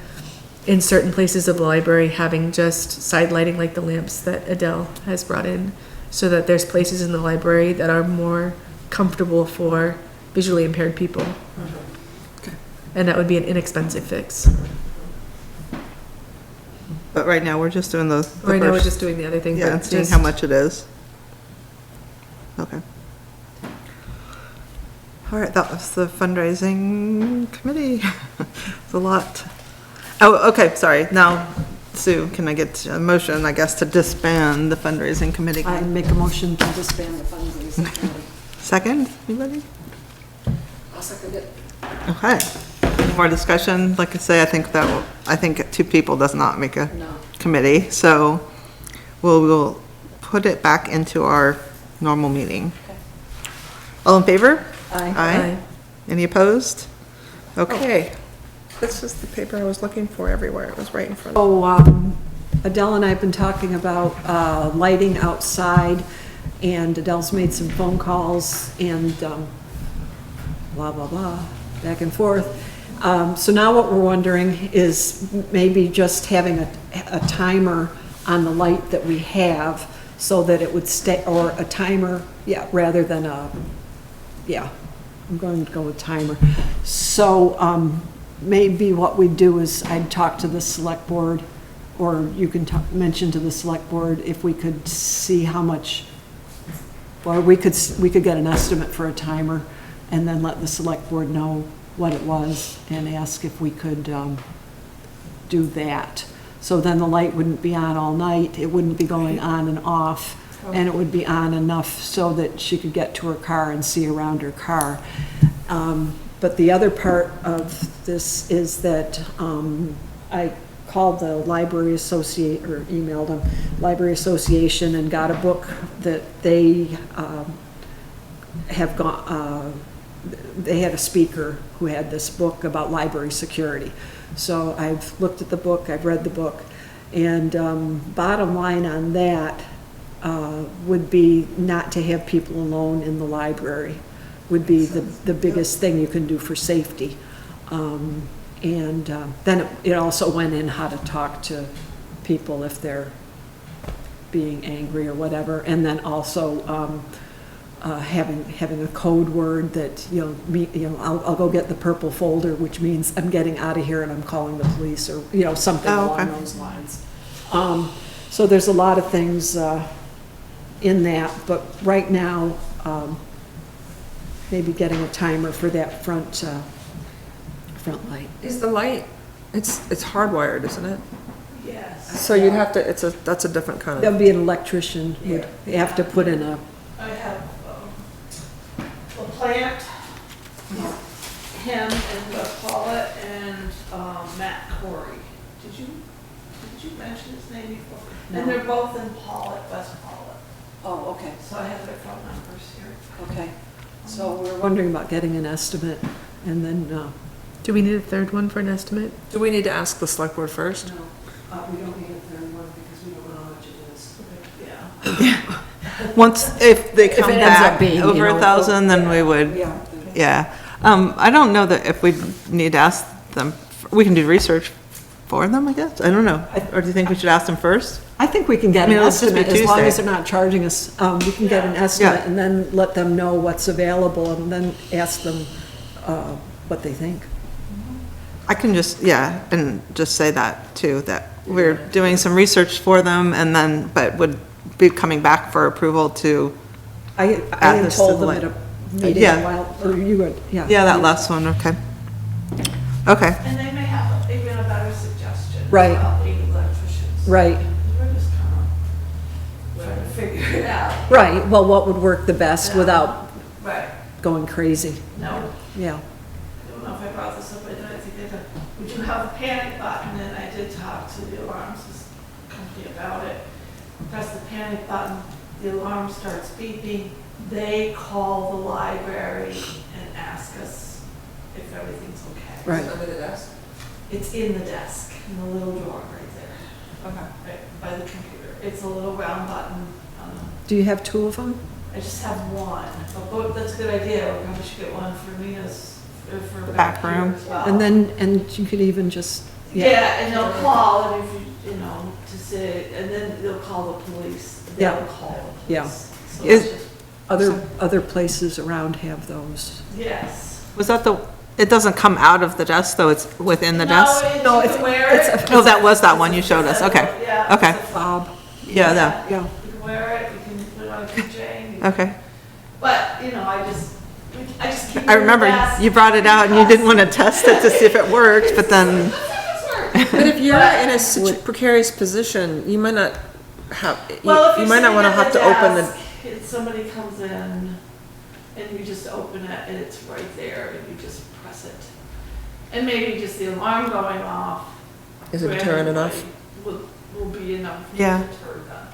in certain places of the library having just side lighting like the lamps that Adele has brought in, so that there's places in the library that are more comfortable for visually impaired people. And that would be an inexpensive fix. But right now, we're just doing the Right now, we're first- just doing the other thing, Yeah, but and seeing just, how much it is. Okay. All right, that was the fundraising committee. It's a lot. Oh, okay, sorry. Now, Sue, can I get a motion, I guess, to disband the fundraising committee? I make a motion to disband the fundraising committee. Second, anybody? I'll second it. Okay. More discussion? Like I say, I think two people does not make a committee, so we'll put it back into our normal meeting. All in favor? Aye. Aye. Any opposed? Okay. This is the paper I was looking for everywhere. It was right in front. So, Adele and I have been talking about lighting outside, and Adele's made some phone calls and blah, blah, blah, back and forth. So now what we're wondering is maybe just having a timer on the light that we have so that it would stay, or a timer, yeah, rather than I'm going to go with timer. So, maybe what we'd do is I'd talk to the select board, or you can mention to the select board if we could see how much, or we could get an estimate for a timer and then let the select board know what it was and ask if we could do that. So then the light wouldn't be on all night, it wouldn't be going on and off, and it would be on enough so that she could get to her car and see around her car. But the other part of this is that I called the library associate, or emailed them, library association, and got a book that they have gone, they had a speaker who had this book about library security. So I've looked at the book, I've read the book, and bottom line on that would be not to have people alone in the library, would be the biggest thing you can do for safety. And then it also went in how to talk to people if they're being angry or whatever. And then also having a code word that, I'll go get the purple folder, which means I'm getting out of here and I'm calling the police, or, something Oh, okay. along those lines. So there's a lot of things in that, but right now, maybe getting a timer for that front light. Is the light, it's hardwired, isn't it? Yes. So you'd have to, that's a different kind That of, would be an electrician, would have to put in a, I have, the plant, him and Pawlet and, Matt Corey. Did you mention his name before? And they're both in Pawlet, West Pawlet. oh, okay, So I have their phone numbers here. okay. So we're wondering about getting an estimate, and then, Do we need a third one for an estimate? do we need to ask the select board first? no, we don't need a third one because we don't know how much it is. Yeah. Once, if they come it ends up back being, over 1,000, then we would, Yeah. yeah. I don't know that if we need to ask them, we can do research for them, I guess, I don't know. Or do you think we should ask them first? I think we can get I mean, an let's just be estimate, as long as Tuesday. they're not charging us, we can get an estimate Yeah. and then let them know what's available and then ask them, what they think. I can just, yeah, and just say that too, that we're doing some research for them and then, but would be coming back for approval to, I Add had this to told the them at li- a meeting Yeah. a while, or you would, yeah. yeah, that last one, okay. Okay, And they may have even a better suggestion. Right. About the electricians. Right, We're just kind of trying to figure it out. right, well, what would work the best Yeah. without Right. going crazy, No, yeah. I don't know if I brought this up, but I think we do have a panic button, and I did talk to the alarm company about it. Press the panic button, the alarm starts beeping, they call the library and ask us if everything's okay. Right. Under the desk? It's in the desk, in the little drawer right there, Okay. right by the computer. It's a little round button. Do you have two of them? I just have one, but that's a good idea. We probably should get one for Nina's, or for Back here room. as well. And then, and you could even just, Yeah, and they'll call, and if you know, to say, and then they'll call the police. Yeah. They'll call the Yeah. police. So Is- it's just, other places around have those. yes. was that the, it doesn't come out of the desk, though, it's within the desk? No, No, it's- you can wear it's it. a- Oh, that was that one you showed us, okay, Yeah. okay. it's a- Bob, Yeah, that, yeah. You can wear it, you can put it on a keychain. okay. But, I just keep it I in the remember desk you brought it out and you didn't want to test it to see if it worked, but then, But if you're in a precarious position, you might not have, Well, if you you're might not sitting want to at have the to open the, desk, and somebody comes in, and you just open it, and it's right there, and you just press it. And maybe just the alarm going off. is a for deterrent enough? everybody Will be enough to Yeah. deter them.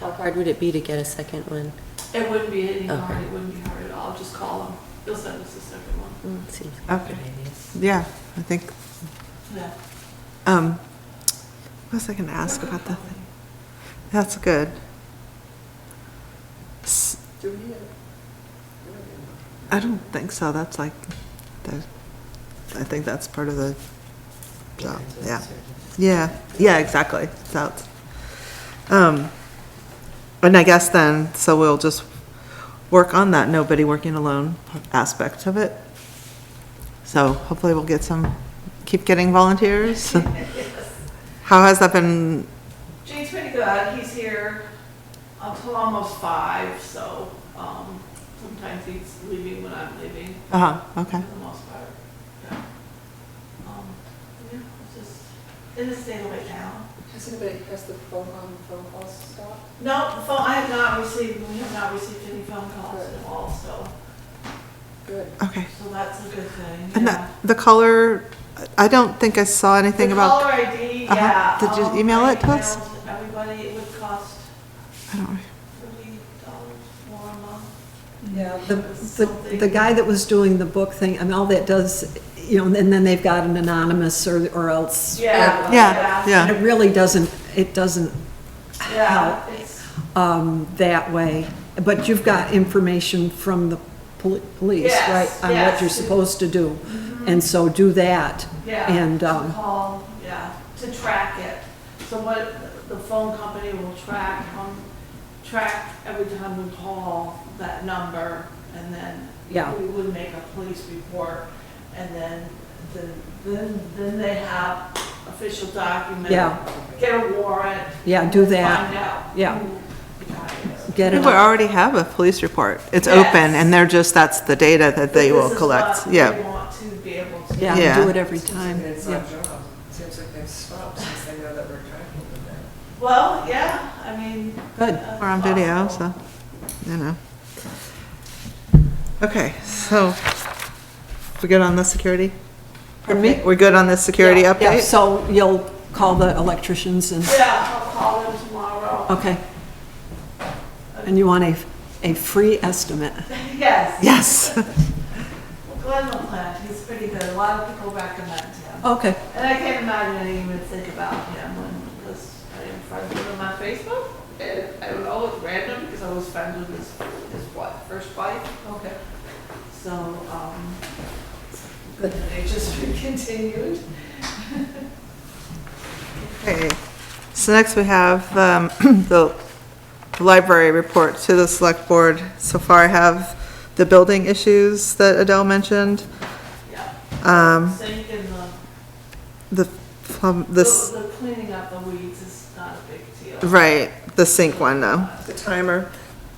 How hard would it be to get a second one? It wouldn't be any hard, Okay. it wouldn't be hard at all, just call them, they'll send us a second one. Seems like a Okay. good idea. yeah, I think, Yeah. what was I going to ask about that thing? That's good. I don't think so, that's like, I think that's part of the job, yeah. Yeah, exactly, that's, and I guess then, so we'll just work on that nobody working alone aspect of it. So hopefully we'll get keep getting volunteers. How has that been? Jane's pretty good, he's here until almost 5, so, sometimes he's leaving when I'm leaving. Okay. For the most part, yeah. Yeah, it's just, it is staying away down. Has the phone calls stopped? No, the phone, we have not received any phone calls at all, so, Good. Okay. so that's a good thing, And yeah. the color, I don't think I saw anything The about, caller ID, Uh-huh. yeah. Did you email I it to us? emailed everybody, it would cost I don't, $30 more a month. Yeah, the guy that was doing the book thing, I mean, all that does, and then they've got an anonymous or else. Yeah. yeah. And it really doesn't, it doesn't Yeah, help, it's, that way. But you've got information from the police, Yes, right? On what yes. you're supposed to do. And so do that. Yeah, And, to call, yeah, to track it. So what, the phone company will track every time we call that number, and then Yeah. we would make a police report, and then they have official document. Yeah. Get a warrant. Yeah, do that. Find out. Yeah. who the guy is. get it We up. already have a police report. It's Yes. open and they're just, that's the data that they But will this is collect. what Yeah. we want to be able to. Yeah, Yeah. do it every time. It's Yeah. our job. Seems like they've stopped since they know that we're tracking them now. Well, yeah, I mean. Good. We're on video, so, you know. Okay, so, we good on the security? Pardon me? We're good on the security Yeah, update? so you'll call the electricians and, Yeah, I'll call them tomorrow. okay. And you want a free estimate? Yes. Yes. Glenn LaPlante, he's pretty good. A lot of people recommend him. Okay, And I can't imagine I didn't even think about him because I am friends with him on Facebook. And I don't know, it's random because I was friends with his what, first wife? Okay. So, good. They just continued. Okay, so next we have the library report to the select board. So far I have the building issues that Adele mentioned. Yeah. Sink and This, the cleaning up the weeds is not a big deal. right, the sink one though. The timer.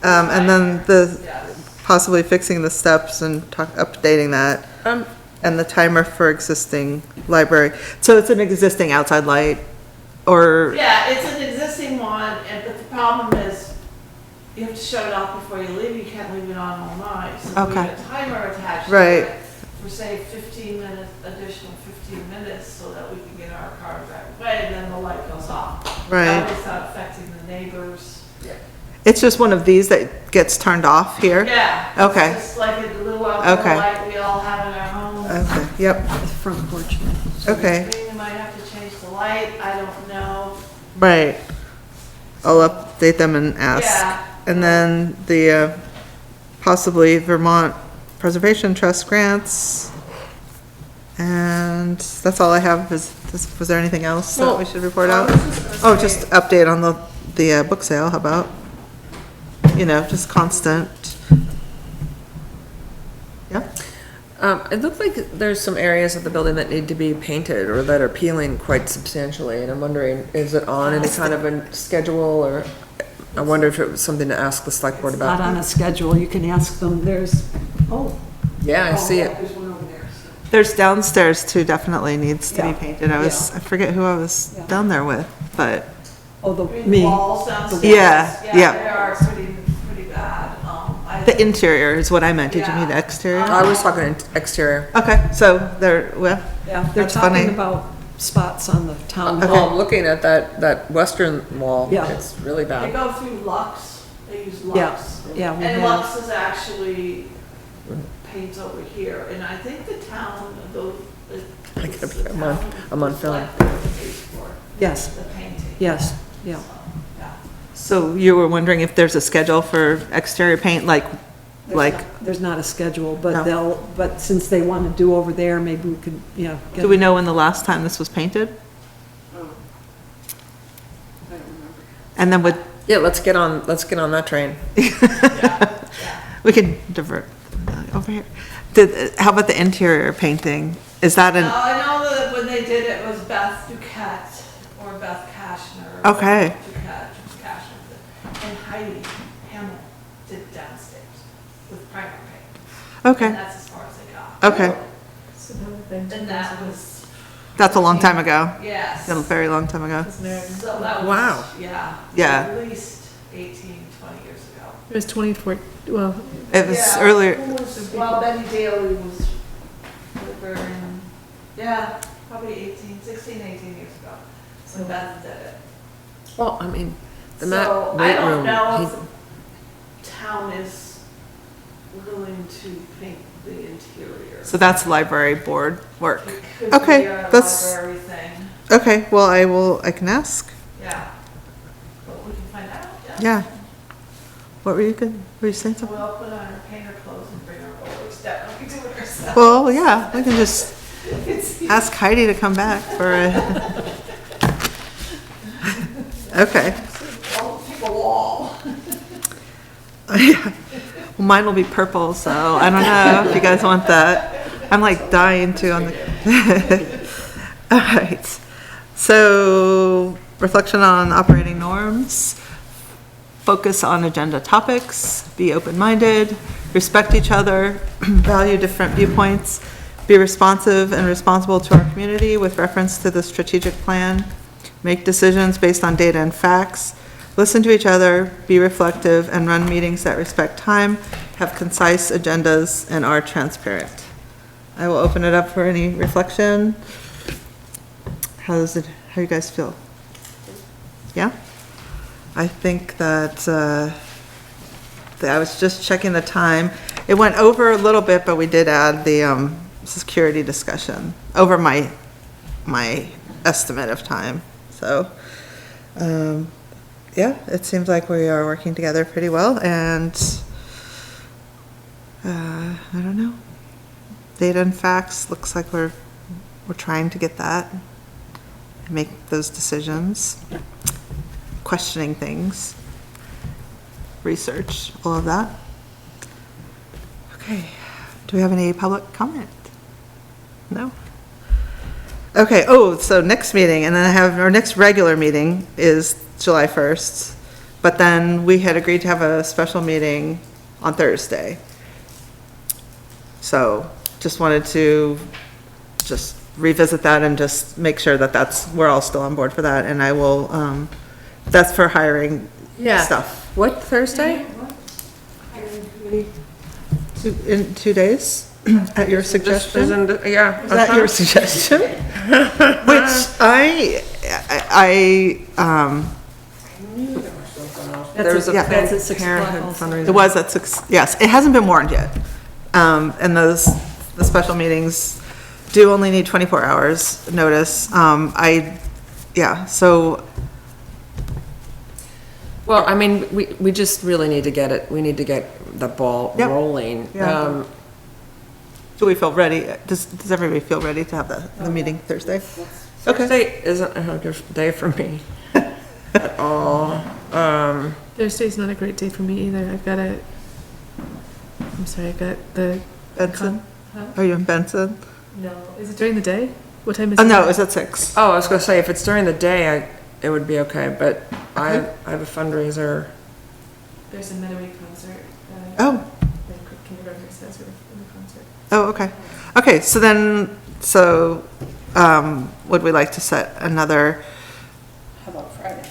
And then the, Yes. possibly fixing the steps and updating that. And the timer for existing library. So it's an existing outside light or, Yeah, it's an existing one, but the problem is you have to shut it off before you leave. You can't leave it on all night. So we Okay. have a timer attached to Right. it for say 15 minutes, additional 15 minutes so that we can get our car back away and then the light goes off. Right. That way it's not affecting the neighbors. it's just one of these that gets turned off here? Yeah. Okay. It's just like a little outdoor Okay. light we all have in our homes. Okay, yep, the front porch. okay, We might have to change the light, I don't know. right. I'll update them and ask. Yeah. And then the, possibly Vermont Preservation Trust grants. And that's all I have. Was there anything else that we should report out? Oh, just update on the book sale, how about? You know, just constant. Yeah, It looked like there's some areas of the building that need to be painted or that are peeling quite substantially, and I'm wondering, is it on any kind of a schedule, or I wonder if it was something to ask the select board Not about. on a schedule, you can ask them, there's, oh. Yeah, I see it. There's one over there. there's downstairs too, definitely needs to be Yeah. painted. I forget who I was Yeah. down there with, but, Oh, the, I mean, me. walls downstairs. Yeah, yeah. They are pretty bad. the interior is what I meant. Did you mean Yeah. exterior? I was talking exterior. Okay, so there, well, Yeah, they're That's funny. talking about spots on the town Okay. Oh, hall. I'm looking at that western wall. Yeah. It's really They bad. go through Lux, they use Yeah, Lux. yeah, we And have. Lux is actually paints over here, and I think the town, I gotta be- I'm on film. Yes, The painting. yes, yeah. Yeah. so you were wondering if there's a schedule for exterior paint, There's not a schedule, No. but but since they want to do over there, maybe we could, yeah. get- do we know when the last time this was painted? And then Yeah, let's get on that train. we can divert over here. How about the interior painting? Is that No, I know that when they did it was Beth Duquette or Beth Kashner. Okay. Duquette, Kashner, and Heidi Hamill did downstairs with primer paint. And okay, that's as far as they got. okay. So that would've been And that was, That's a long time ago. yes. A very long time ago. So that was. Wow. Yeah. Yeah. At least 18, 20 years ago. It was 24, well, It was Yeah, earlier, who was- Well, Betty Daly was over in, yeah, probably 18 years ago. So Beth did it. Well, I mean, the So Matt I weight don't room. know he- if the town is willing to paint the interior. so that's library board work. It could Okay, be a that's- library thing, Okay, well, I can ask. yeah. But we can find out, yeah. Yeah. What were you saying something? We'll put on our painter clothes and bring our rollers down, we can do it ourselves. Well, yeah, we can just Ask Heidi to come back for a. Okay. Take a wall. Well, mine will be purple, so I don't know if you guys want that. I'm like dying to on the. All right. So, reflection on operating norms. Focus on agenda topics. Be open-minded. Respect each other. Value different viewpoints. Be responsive and responsible to our community with reference to the strategic plan. Make decisions based on data and facts. Listen to each other, be reflective, and run meetings that respect time, have concise agendas, and are transparent. I will open it up for any reflection. How you guys feel? Yeah? I think that, I was just checking the time. It went over a little bit, but we did add the, security discussion over my estimate of time. So, yeah, it seems like we are working together pretty well, and I don't know. Data and facts, looks like we're trying to get that, make those decisions, questioning things, research, all of that. Okay, do we have any public comment? No? Okay, so next meeting, and then our next regular meeting is July 1st, but then we had agreed to have a special meeting on Thursday. So, just wanted to just revisit that and just make sure that we're all still on board for that, and I will, that's for hiring stuff. What, Thursday? In 2 days, at your suggestion? Yeah. Is that your suggestion? Which There was a yeah. Planned That's at 6 Parenthood o'clock also. fundraiser. it was at 6, yes, it hasn't been warned yet. And the special meetings do only need 24 hours notice. So, Well, I mean, we just really need to get it, we need to get the ball Yep. rolling. Yeah. do we feel ready? Does everybody feel ready to have the meeting Thursday? Okay. Thursday isn't a good day for me at all. Thursday's not a great day for me either. I've got the. Benson? Huh? Are you in Benson? No. Is it during the day? What time is Oh, it? no, it's at 6. Oh, I was gonna say, if it's during the day, it would be okay, but I have a fundraiser. There's a midweek concert. Oh. The kindergarten says in the concert. Oh, okay. Okay, would we like to set another How about Friday?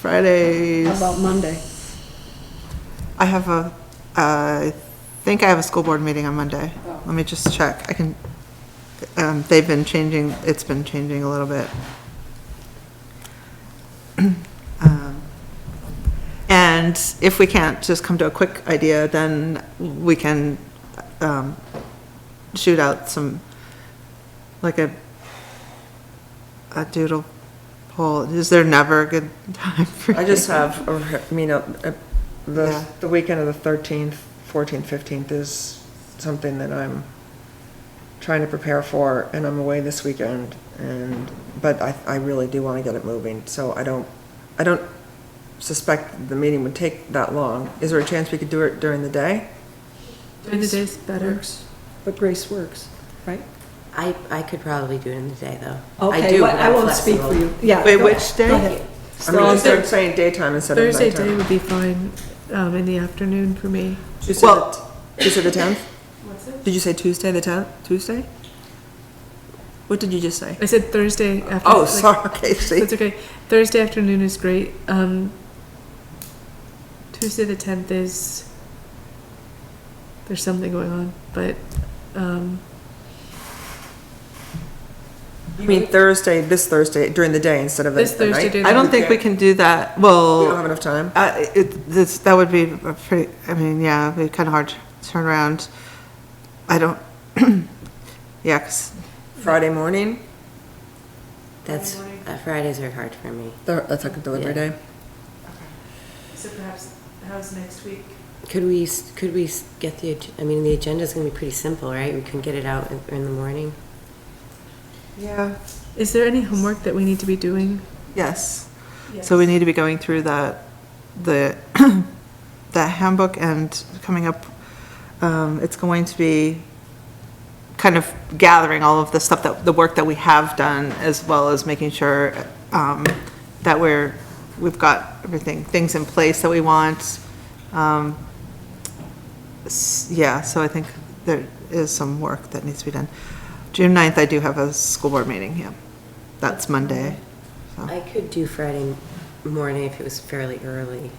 Fridays? How about Monday? I have I think I have a school board meeting on Monday. Oh. Let me just check. I can, they've been changing, it's been changing a little bit. And if we can't just come to a quick idea, then we can, shoot out some, like a doodle poll. Is there never a good time for I just you? have, Yeah. the weekend of the 13th, 14th, 15th is something that I'm trying to prepare for, and I'm away this weekend, but I really do want to get it moving, so I don't suspect the meeting would take that long. Is there a chance we could do it during the day? During the day's better. But Grace works, right? I could probably do it in the day, though. I Okay, do, well, but I I'm won't speak for flexible. you. Yeah. Wait, go- which day? go ahead. I mean, instead of saying daytime instead of Thursday nighttime. day would be fine, in the afternoon for me. Tuesday, Well- Tuesday the 10th? What's it? Did you say Tuesday the 10th? Tuesday? What did you just say? I said Thursday after. Oh, like- sorry, okay, see. That's okay. Thursday afternoon is great. Tuesday the 10th there's something going on, but, You mean this Thursday, during the day instead of this the Thursday night? during I the don't think we can do that. We don't Well, have enough time? that would be a pretty, it'd be kind of hard to turn around. I don't, yeah, 'cause Friday morning? That's, Fridays are hard for me. That's like a delivery Yeah. day? So perhaps, how's next week? Could we get the agenda's gonna be pretty simple, right? We can get it out in the morning. Yeah. Is there any homework that we need to be doing? Yes. So we need to be going through the the handbook and coming up, it's going to be kind of gathering all of the stuff the work that we have done, as well as making sure, that we've got things in place that we want. Yeah, so I think there is some work that needs to be done. June 9th, I do have a school board meeting, yeah. That's Monday. So. I could do Friday morning if it was fairly early.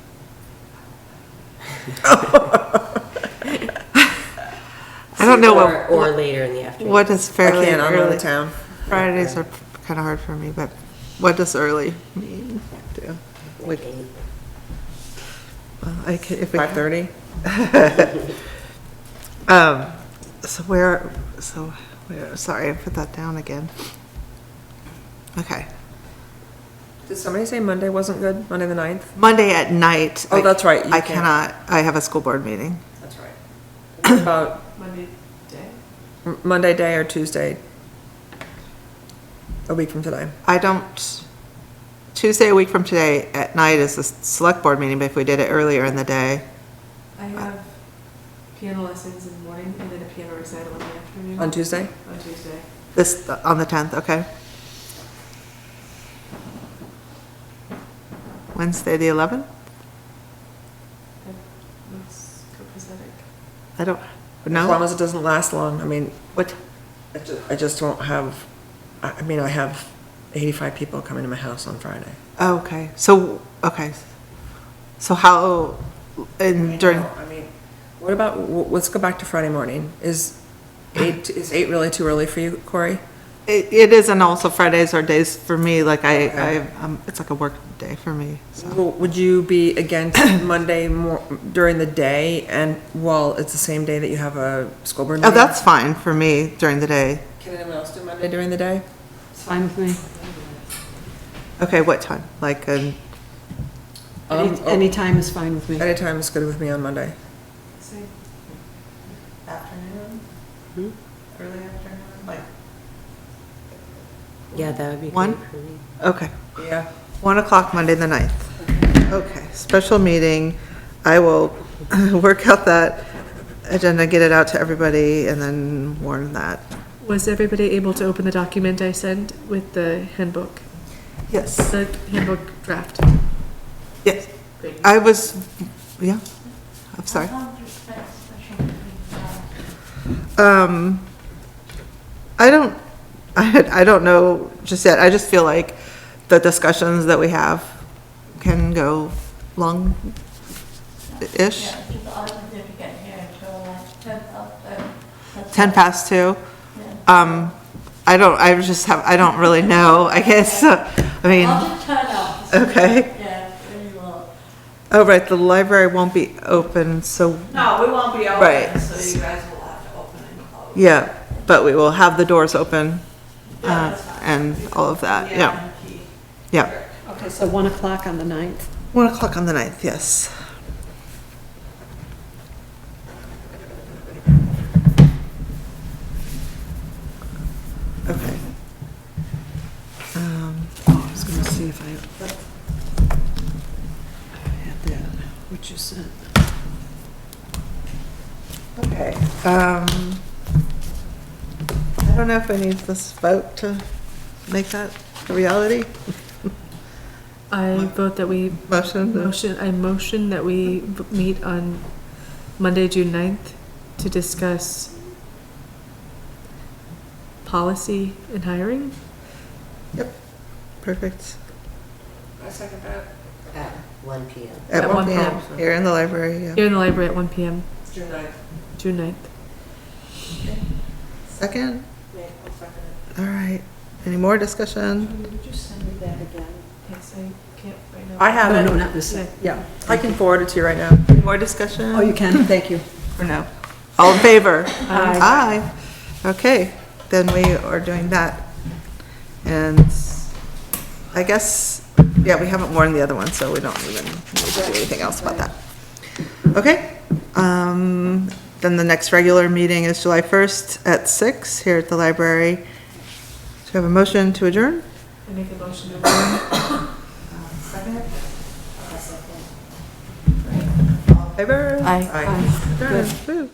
I don't know Or later in the afternoon. what is I fairly can't, I'm out early. of town. Fridays are kind of hard for me, but what does early mean? Do? Like 8. Well, I could, if we. 5:30? Sorry, I put that down again. Okay. Did somebody say Monday wasn't good? Monday the 9th? Monday at night. Oh, that's right, you I can't. cannot, I have a school board meeting. That's right. What about Monday day? Monday day or Tuesday? A week from today. I don't, Tuesday, a week from today, at night is the select board meeting, but if we did it earlier in the day. I have piano lessons in the morning and then a piano recital in the afternoon. On Tuesday? On Tuesday. On the 10th, okay. Wednesday, the 11th? That's copacetic. I don't, As long no? as it doesn't last long. I mean, What, I just won't have, I mean, I have 85 people coming to my house on Friday. oh, okay, so how, during, I mean, what about, let's go back to Friday morning. Is 8 really too early for you, Corey? it is, and also Fridays are days for me, like it's like a work day for me, so. Well, would you be against Monday during the day and, well, it's the same day that you have a school board Oh, meeting? that's fine for me during the day. Can anyone else do Monday during the day? It's fine with me. Okay, what time? Like, Any time is fine with me. Anytime is good with me on Monday. Same. afternoon? Early afternoon, like. Yeah, that would be One? great for me. Okay, Yeah. 1 o'clock, Monday the 9th. Okay, special meeting. I will work out that agenda, get it out to everybody, and then warn that. Was everybody able to open the document I sent with the handbook? Yes. The handbook draft? Yes. Great. I was, yeah, I'm sorry. I don't know just yet. I just feel like the discussions that we have can go long-ish. Yeah, I think the audience didn't get here until like 10 past 2. I don't really know, I guess, I mean, I'll just turn off. okay. Yeah, very well. Oh, right, the library won't be open, so, No, we won't be Right. open, so you guys will have to open and close. yeah, but we will have the doors open, Yeah, that's fine. and all of that, yeah, and key. yeah. Okay, so 1 o'clock on the 9th. 1 o'clock on the 9th, yes. Okay. I was gonna see if I had that, what you sent. Okay, I don't know if I need this vote to make that a reality. I vote that we I motion that we meet on Monday, June 9th to discuss policy and hiring. Yep, perfect. I second that. At 1 p.m. At At 1 1 p.m. p.m. here in the library, yeah. Here in the library at 1 p.m., June 9th. June 9th. Second, Yeah, I'll second it. all right. Any more discussion? Would you send me that again? Yes, I can't right now. I have No, it. no, not this, yeah. I can forward it to you right now. More discussion? Oh, you can, thank you. Or no? All in favor? Aye. Aye. Okay, then we are doing that. And I guess, yeah, we haven't warned the other one, so we don't even need to do anything else about that. Okay, Then the next regular meeting is July 1st at 6 here at the library. Do you have a motion to adjourn? I make a motion to adjourn. Second? Favor? Aye. Aye. Adjourn. Woo.